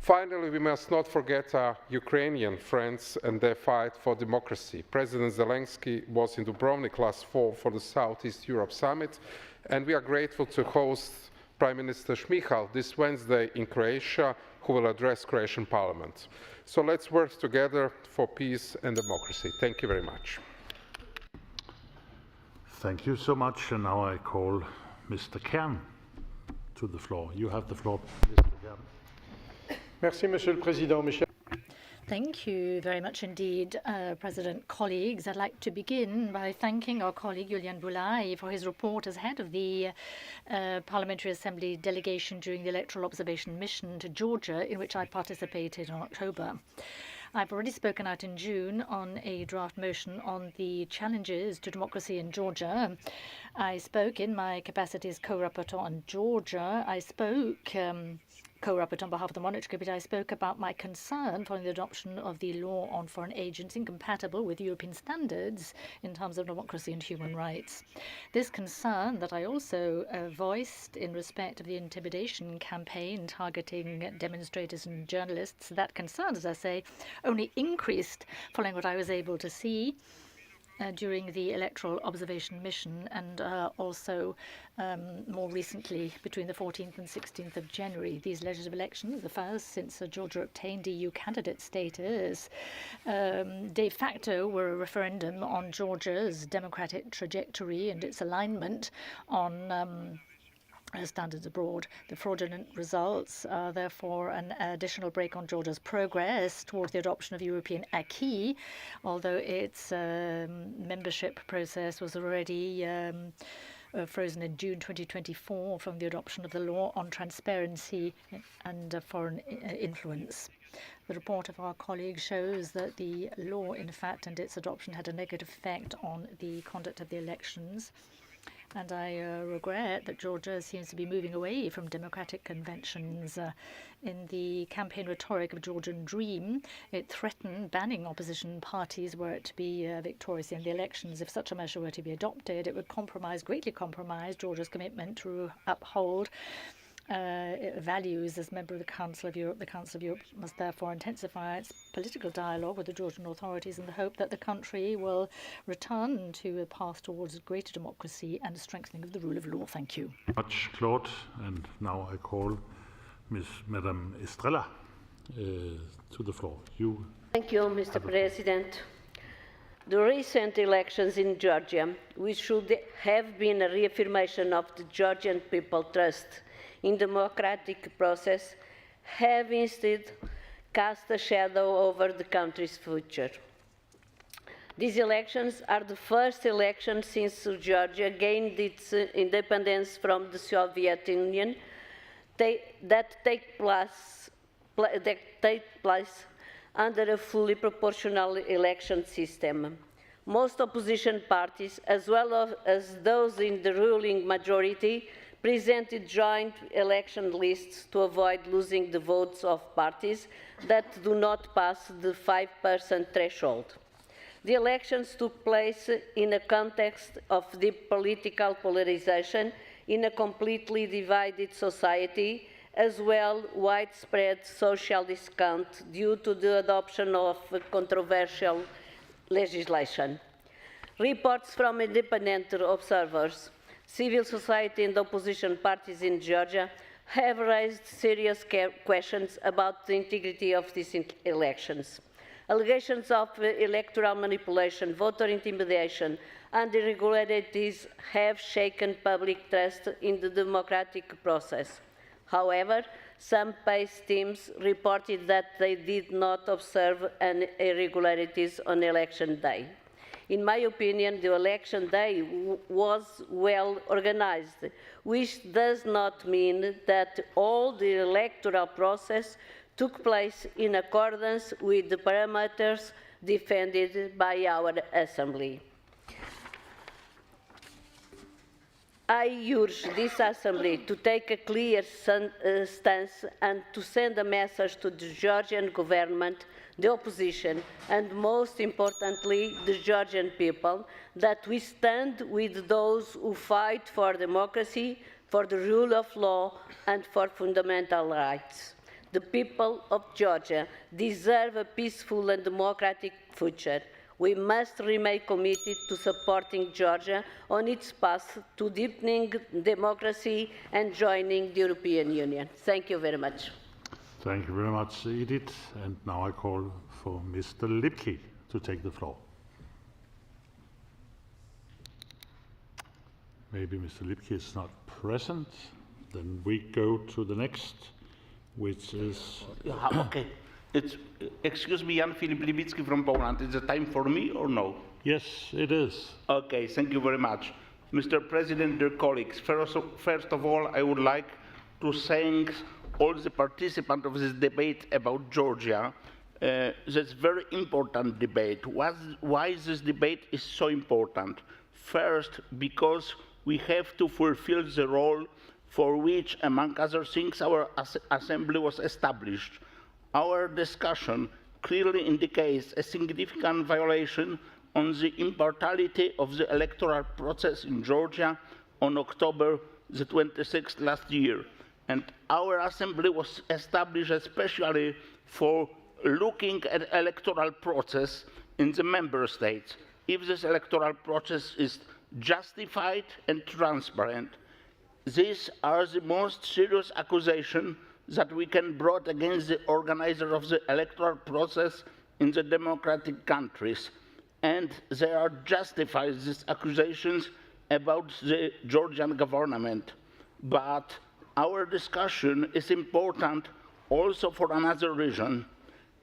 Finally, we must not forget our Ukrainian friends and their fight for democracy. President Zelensky was in Dubrovnik last fall for the Southeast Europe Summit, and we are grateful to host Prime Minister Šmihal this Wednesday in Croatia, who will address Croatian Parliament. So let's work together for peace and democracy. Thank you very much. Thank you so much. And now I call Mr. Kern to the floor. You have the floor, Mr. Kern. Merci, Monsieur le Président. Thank you very much indeed, President. Colleagues, I'd like to begin by thanking our colleague Julian Boulay for his report as head of the Parliamentary Assembly delegation during the electoral observation mission to Georgia, in which I participated in October. I've already spoken out in June on a draft motion on the challenges to democracy in Georgia. I spoke in my capacity as co-rapporteur on Georgia. I spoke co-rapporteur on behalf of the Monetary Committee. I spoke about my concern following the adoption of the law on foreign agents incompatible with European standards in terms of democracy and human rights. This concern that I also voiced in respect of the intimidation campaign targeting demonstrators and journalists, that concern, as I say, only increased following what I was able to see during the electoral observation mission, and also more recently between the 14th and 16th of January. These legislative elections, the first since Georgia obtained EU candidate status, de facto were a referendum on Georgia's democratic trajectory and its alignment on standards abroad. The fraudulent results are therefore an additional brake on Georgia's progress towards the adoption of European acquis, although its membership process was already frozen in June 2024 from the adoption of the law on transparency and foreign influence. The report of our colleague shows that the law, in fact, and its adoption had a negative effect on the conduct of the elections. And I regret that Georgia seems to be moving away from democratic conventions. In the campaign rhetoric of Georgian Dream, it threatened banning opposition parties were it to be victorious in the elections. If such a measure were to be adopted, it would greatly compromise Georgia's commitment to uphold values as member of the Council of Europe. The Council of Europe must therefore intensify its political dialogue with the Georgian authorities in the hope that the country will return to a path towards greater democracy and strengthening of the rule of law. Thank you. Much, Claude. And now I call Madame Estrella to the floor. Thank you, Mr. President. The recent elections in Georgia, which should have been a reaffirmation of the Georgian people's trust in the democratic process, have instead cast a shadow over the country's future. These elections are the first elections since Georgia gained its independence from the Soviet Union that take place under a fully proportional election system. Most opposition parties, as well as those in the ruling majority, presented joint election lists to avoid losing the votes of parties that do not pass the 5% threshold. The elections took place in a context of deep political polarization in a completely divided society, as well widespread social discontent due to the adoption of controversial legislation. Reports from independent observers, civil society and opposition parties in Georgia have raised serious questions about the integrity of these elections. Allegations of electoral manipulation, voter intimidation, and irregularities have shaken public trust in the democratic process. However, some PACE teams reported that they did not observe any irregularities on election day. In my opinion, the election day was well organized, which does not mean that all the electoral process took place in accordance with the parameters defended by our Assembly. I urge this Assembly to take a clear stance and to send a message to the Georgian government, the opposition, and most importantly, the Georgian people, that we stand with those who fight for democracy, for the rule of law, and for fundamental rights. The people of Georgia deserve a peaceful and democratic future. We must remain committed to supporting Georgia on its path to deepening democracy and joining the European Union. Thank you very much. Thank you very much, Edith. And now I call for Mr. Lipke to take the floor. Maybe Mr. Lipke is not present. Then we go to the next, which is... Okay. Excuse me, Jan Filip Levitsky from Poland. Is it time for me or no? Yes, it is. Okay, thank you very much. Mr. President, dear colleagues, first of all, I would like to thank all the participants of this debate about Georgia. That's a very important debate. Why this debate is so important? First, because we have to fulfill the role for which, among other things, our assembly was established. Our discussion clearly indicates a significant violation on the impartiality of the electoral process in Georgia on October the 26th last year. And our assembly was established especially for looking at the electoral process in the member states. If this electoral process is justified and transparent, these are the most serious accusations that we can bring against the organizer of the electoral process in the democratic countries. And they are justified, these accusations, about the Georgian government. But our discussion is important also for another reason.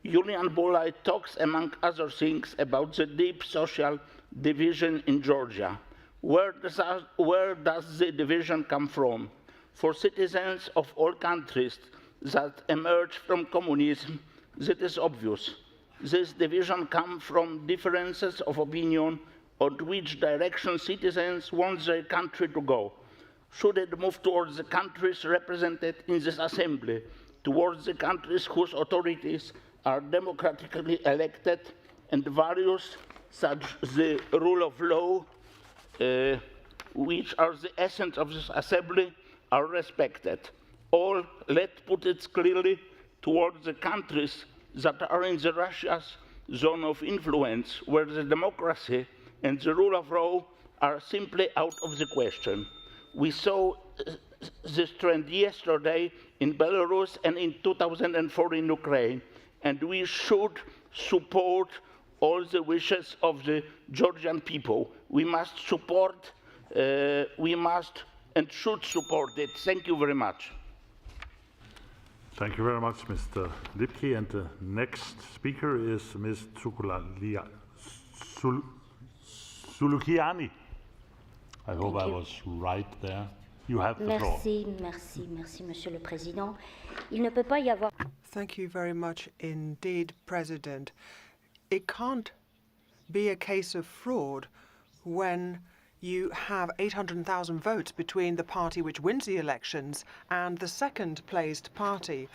Julian Bulaj talks, among other things, about the deep social division in Georgia. Where does the division come from? For citizens of all countries that emerged from communism, that is obvious. This division comes from differences of opinion on which direction citizens want their country to go. Should it move towards the countries represented in this assembly, towards the countries whose authorities are democratically elected and values such as the rule of law, which are the essence of this assembly, are respected? Or, let's put it clearly, towards the countries that are in the Russia's zone of influence, where the democracy and the rule of law are simply out of the question. We saw this trend yesterday in Belarus and in 2004 in Ukraine, and we should support all the wishes of the Georgian people. We must support, we must and should support it. Thank you very much. Thank you very much, Mr. Lipke. And the next speaker is Ms. Sulukiani. I hope I was right there. You have the floor. Merci, Monsieur le Président. Il ne peut pas y avoir... Thank you very much indeed, President. It can't be a case of fraud when you have 800,000 votes between the party which wins the elections and the second-placed party.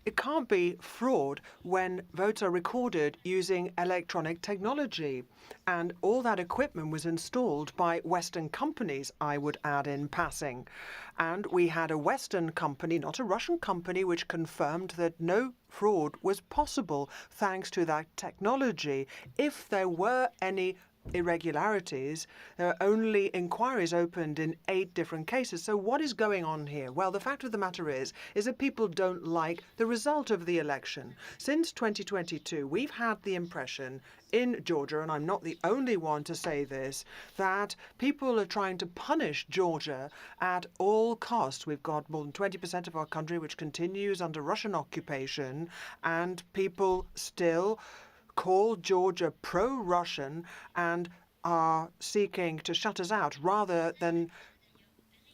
It can't be fraud when votes are recorded using electronic technology. And all that equipment was installed by Western companies, I would add in passing. And we had a Western company, not a Russian company, which confirmed that no fraud was possible thanks to that technology. If there were any irregularities. There are only inquiries opened in 8 different cases. So what is going on here? Well, the fact of the matter is that people don't like the result of the election. Since 2022, we've had the impression in Georgia, and I'm not the only one to say this, that people are trying to punish Georgia at all costs. We've got more than 20% of our country which continues under Russian occupation, and people still call Georgia pro-Russian and are seeking to shut us out rather than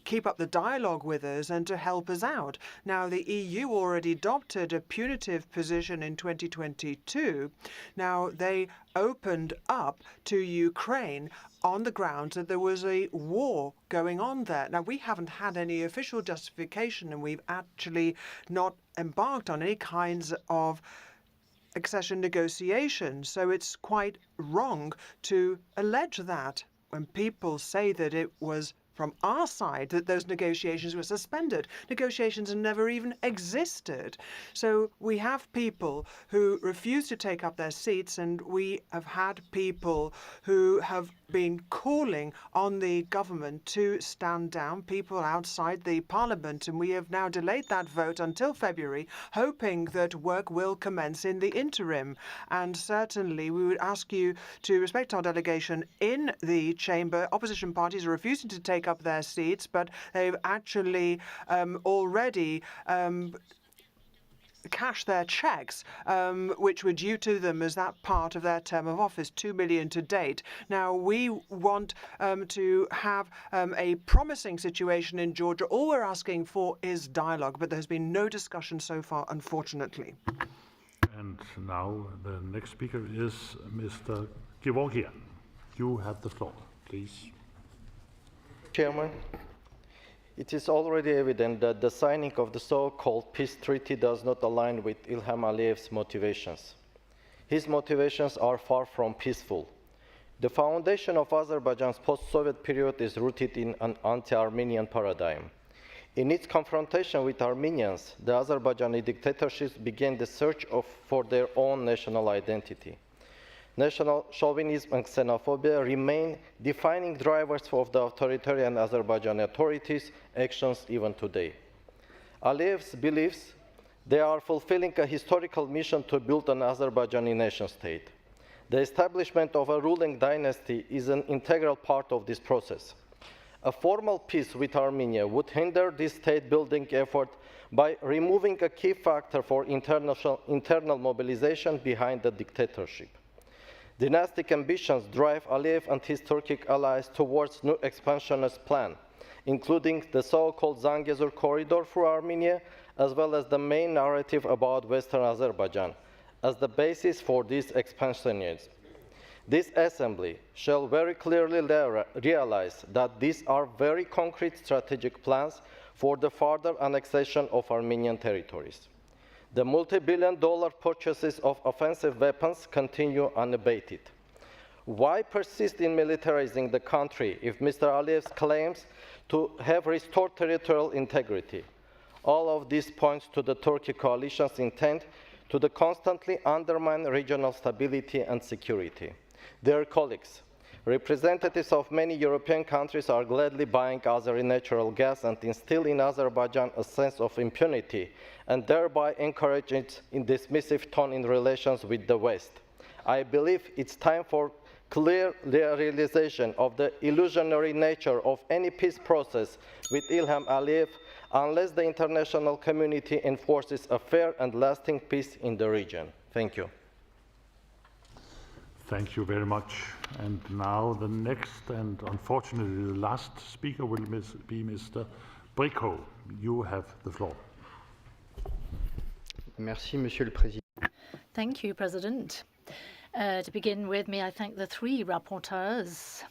keep up the dialogue with us and to help us out. Now, the EU already adopted a punitive position in 2022. Now, they opened up to Ukraine on the grounds that there was a war going on there. Now, we haven't had any official justification, and we've actually not embarked on any kinds of accession negotiations. So it's quite wrong to allege that when people say that it was from our side that those negotiations were suspended. Negotiations have never even existed. So we have people who refuse to take up their seats, and we have had people who have been calling on the government to stand down, people outside the parliament, and we have now delayed that vote until February, hoping that work will commence in the interim. And certainly we would ask you to respect our delegation in the chamber. Opposition parties are refusing to take up their seats, but they've actually already cashed their checks, which were due to them as that part of their term of office, 2 million to date. Now, we want to have a promising situation in Georgia. All we're asking for is dialogue, but there's been no discussion so far, unfortunately. And now the next speaker is Mr. Xavier. You have the floor, please. Chairman, it is already evident that the signing of the so-called peace treaty does not align with Ilham Aliyev's motivations. His motivations are far from peaceful. The foundation of Azerbaijan's post-Soviet period is rooted in an anti-Armenian paradigm. In its confrontation with Armenians, the Azerbaijani dictatorships began the search for their own national identity. National chauvinism and xenophobia remain defining drivers of the authoritarian Azerbaijani authorities' actions even today. Aliyev's beliefs they are fulfilling a historical mission to build an Azerbaijani nation-state. The establishment of a ruling dynasty is an integral part of this process. A formal peace with Armenia would hinder this state-building effort by removing a key factor for internal mobilization behind the dictatorship. Dynastic ambitions drive Aliyev and his Turkic allies towards new expansionist plan, including the so-called Zangezur corridor for Armenia, as well as the main narrative about Western Azerbaijan, as the basis for these expansionism. This assembly shall very clearly realize that these are very concrete strategic plans for the further annexation of Armenian territories. The multi-billion-dollar purchases of offensive weapons continue unabated. Why persist in militarizing the country if Mr. Aliyev's claims to have restored territorial integrity? All of this points to the Turkey coalition's intent to constantly undermine regional stability and security. Dear colleagues, representatives of many European countries are gladly buying Azeri natural gas and instill in Azerbaijan a sense of impunity and thereby encourage its dismissive tone in relations with the West. I believe it's time for clear realization of the illusionary nature of any peace process with Ilham Aliyev unless the international community enforces a fair and lasting peace in the region. Thank you. Thank you very much. And now the next and unfortunately the last speaker will be Mr. Bricot. You have the floor. Merci, Monsieur le Président. Thank you, President. To begin with, may I thank the 3 rapporteurs.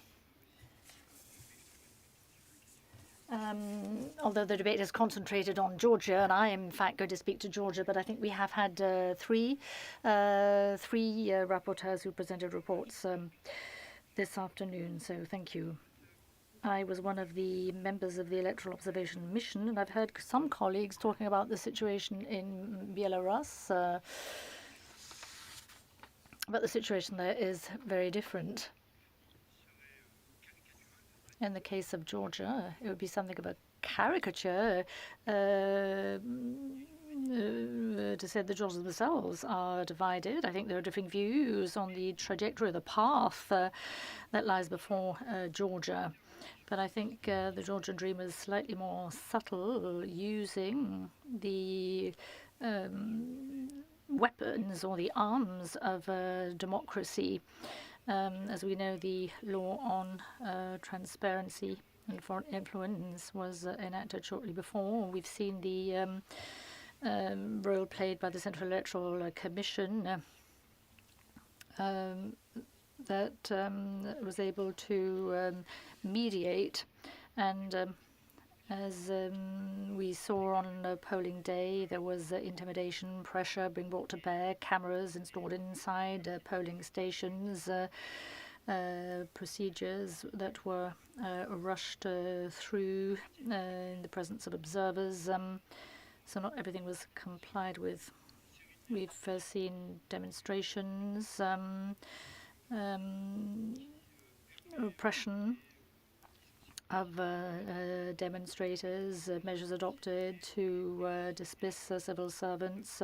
Although the debate is concentrated on Georgia, and I am in fact going to speak to Georgia, but I think we have had three rapporteurs who presented reports this afternoon, so thank you. I was one of the members of the Electoral Observation Mission, and I've heard some colleagues talking about the situation in Belarus, but the situation there is very different. in the case of Georgia, it would be something of a caricature to say the Georgians themselves are divided. I think there are differing views on the trajectory, the path that lies before Georgia. But I think the Georgian dream is slightly more subtle, using the weapons or the arms of democracy. As we know, the law on transparency and foreign influence was enacted shortly before. We've seen the role played by the Central Electoral Commission that was able to mediate, and as we saw on polling day, there was intimidation, pressure being brought to bear, cameras installed inside polling stations, procedures that were rushed through in the presence of observers. So not everything was complied with. We've seen demonstrations, repression of demonstrators, measures adopted to dismiss civil servants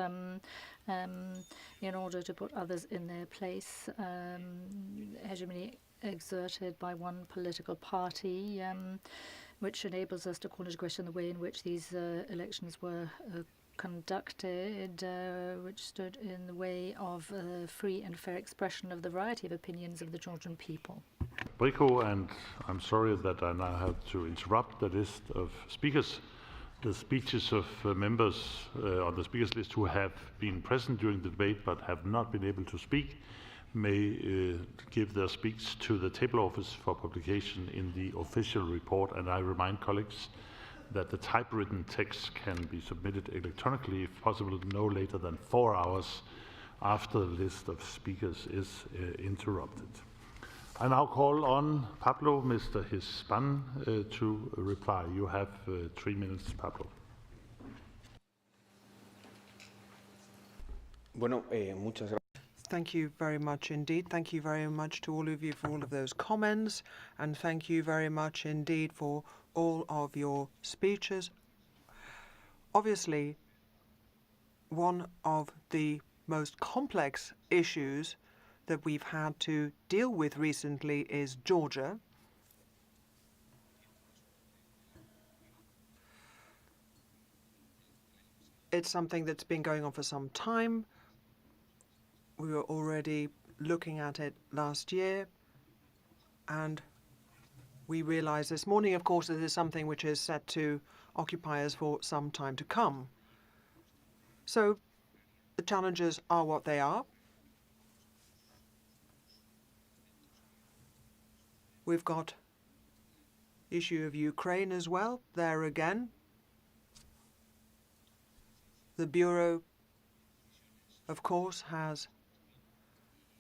in order to put others in their place, hegemony exerted by one political party, which enables us to call into question the way in which these elections were conducted, which stood in the way of free and fair expression of the variety of opinions of the Georgian people. Brico, and I'm sorry that I now have to interrupt the list of speakers. The speeches of members on the speakers list who have been present during the debate but have not been able to speak may give their speech to the table office for publication in the official report. And I remind colleagues that the typewritten text can be submitted electronically, if possible, no later than 4 hours after the list of speakers is interrupted. I now call on Pablo, Mr. Hispan, to reply. You have 3 minutes, Pablo. Bueno, muchas gracias. Thank you very much indeed. Thank you very much to all of you for all of those comments, and thank you very much indeed for all of your speeches. Obviously, one of the most complex issues that we've had to deal with recently is Georgia. It's something that's been going on for some time. We were already looking at it last year, and we realized this morning, of course, that this is something which is set to occupy us for some time to come. So the challenges are what they are. We've got issue of Ukraine as well. There again, the Bureau, of course, has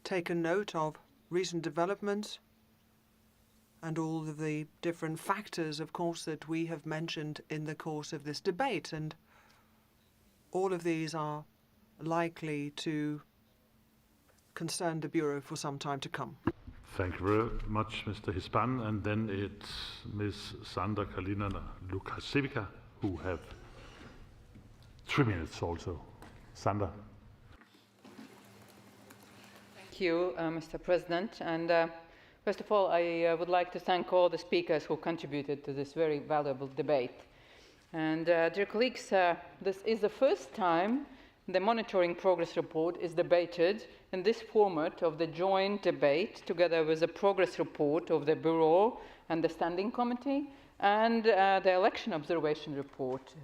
taken note of recent developments and all of the different factors, of course, that we have mentioned in the course of this debate. And all of these are likely to concern the Bureau for some time to come. Thank you very much, Mr. Hispan. And then it's Ms. Sandra Kalina Lukasiewicz, who have 3 minutes also. Sandra. Thank you, Mr. President. And first of all, I would like to thank all the speakers who contributed to this very valuable debate. And dear colleagues, this is the first time the monitoring progress report is debated in this format of the joint debate, together with the progress report of the Bureau and the Standing Committee and the election observation report.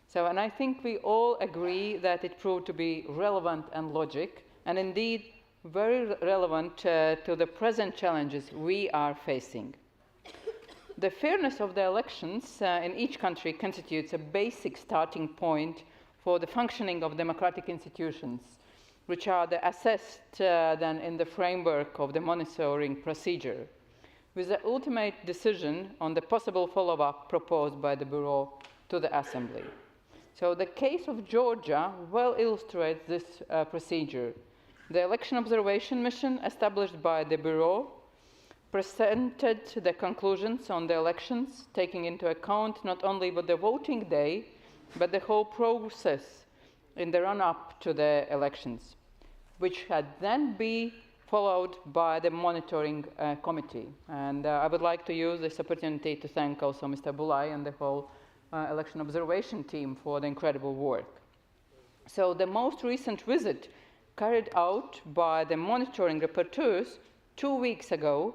So, and I think we all agree that it proved to be relevant and logic, and indeed very relevant to the present challenges we are facing. The fairness of the elections in each country constitutes a basic starting point for the functioning of democratic institutions, which are assessed then in the framework of the monitoring procedure, with the ultimate decision on the possible follow-up proposed by the Bureau to the Assembly. So the case of Georgia well illustrates this procedure. The election observation mission established by the Bureau presented the conclusions on the elections, taking into account not only the voting day, but the whole process in the run-up to the elections, which had then be followed by the monitoring committee. And I would like to use this opportunity to thank also Mr. Bulai and the whole election observation team for the incredible work. So the most recent visit carried out by the monitoring rapporteurs 2 weeks ago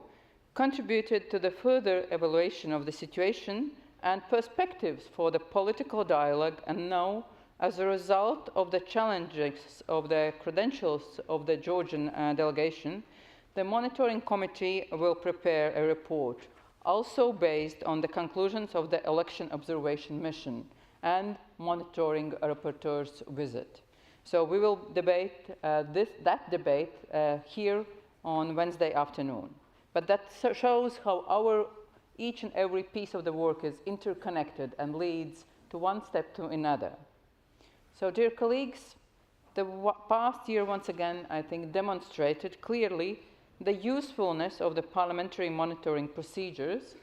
contributed to the further evaluation of the situation and perspectives for the political dialogue, and now, as a result of the challenges of the credentials of the Georgian delegation, the monitoring committee will prepare a report, also based on the conclusions of the election observation mission and monitoring rapporteur's visit. So we will debate that debate here on Wednesday afternoon. But that shows how each and every piece of the work is interconnected and leads to one step to another. So, dear colleagues, the past year once again, I think, demonstrated clearly the usefulness of the parliamentary monitoring procedures,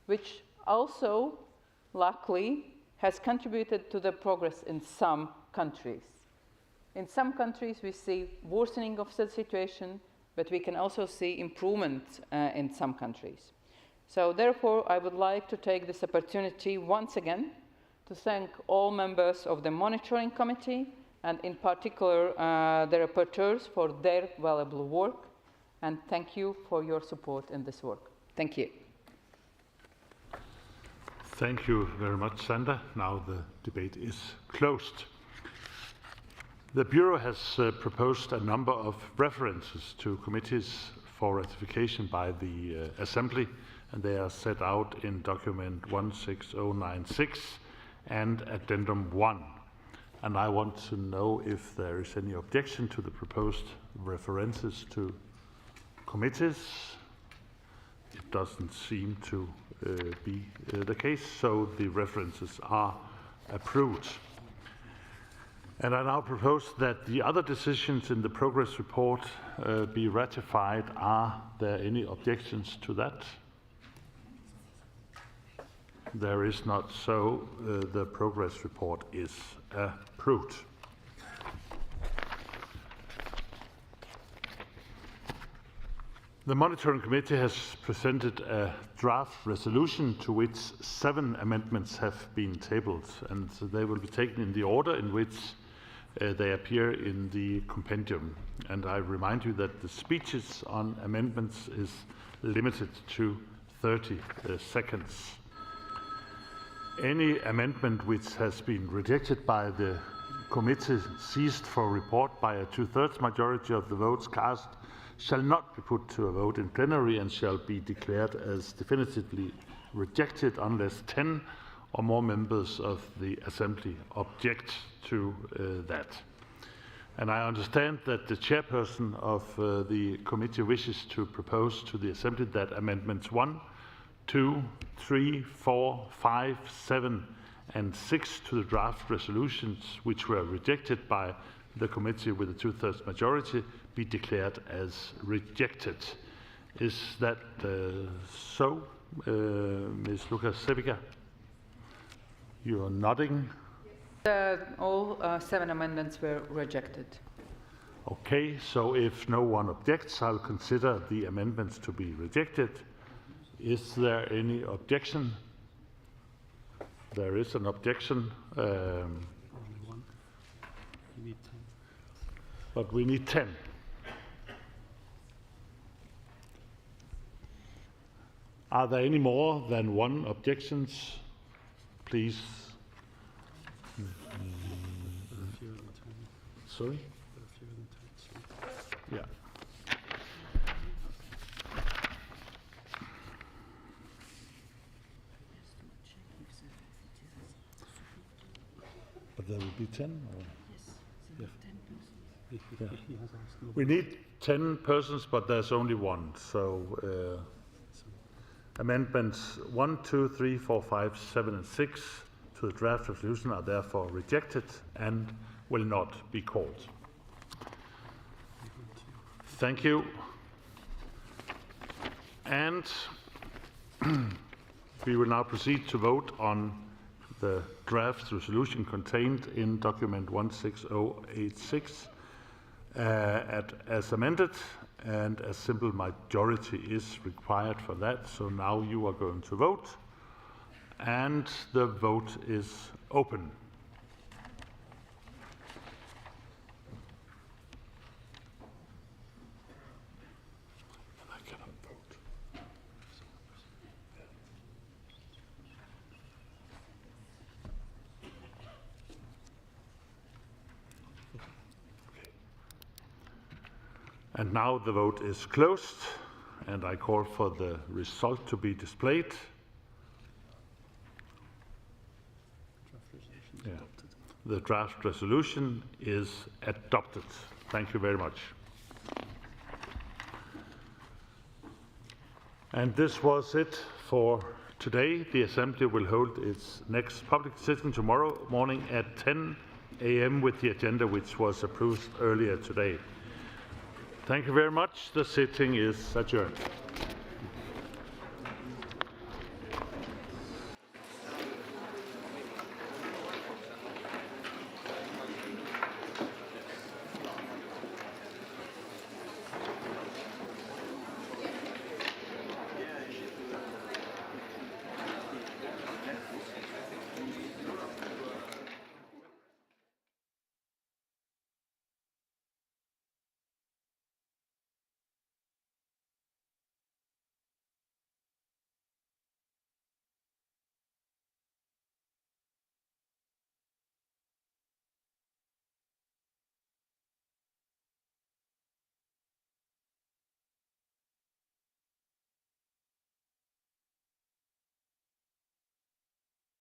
which also, luckily, has contributed to the progress in some countries. In some countries, we see worsening of the situation, but we can also see improvement in some countries. So therefore, I would like to take this opportunity once again to thank all members of the monitoring committee, and in particular the rapporteurs for their valuable work, and thank you for your support in this work. Thank you. Thank you very much, Sandra. Now the debate is closed. The Bureau has proposed a number of references to committees for ratification by the Assembly, and they are set out in document 16096 and addendum 1. And I want to know if there is any objection to the proposed references to committees. It doesn't seem to be the case, so the references are approved. And I now propose that the other decisions in the progress report be ratified. Are there any objections to that? There is not, so the progress report is approved. The Monitoring Committee has presented a draft resolution to which 7 amendments have been tabled, and they will be taken in the order in which they appear in the compendium. And I remind you that the speeches on amendments is limited to 30 seconds. Any amendment which has been rejected by the committee ceased for report by a 2/3 majority of the votes cast shall not be put to a vote in plenary and shall be declared as definitively rejected unless 10 or more members of the Assembly object to that. And I understand that the chairperson of the committee wishes to propose to the Assembly that amendments 1, 2, 3, 4, 5, 7, and 6 to the draft resolutions, which were rejected by the committee with a 2/3 majority, be declared as rejected. Is that so, Ms. Lukaszewska? You are nodding. All 7 amendments were rejected. Okay, so if no one objects, I'll consider the amendments to be rejected. Is there any objection? There is an objection. But we need 10. Are there any more than 1 objections? Please. Sorry? Yeah. But there will be 10? Or? Yes. Yeah. We need 10 persons, but there's only 1. So amendments 1, 2, 3, 4, 5, 7, and 6 to the draft resolution are therefore rejected and will not be called. Thank you. And we will now proceed to vote on the draft resolution contained in document 16086 as amended, and a simple majority is required for that. So now you are going to vote, and the vote is open. And now the vote is closed, and I call for the result to be displayed. Yeah. The draft resolution is adopted. Thank you very much. And this was it for today. The Assembly will hold its next public session tomorrow morning at 10 a.m. with the agenda which was approved earlier today. Thank you very much. The sitting is adjourned.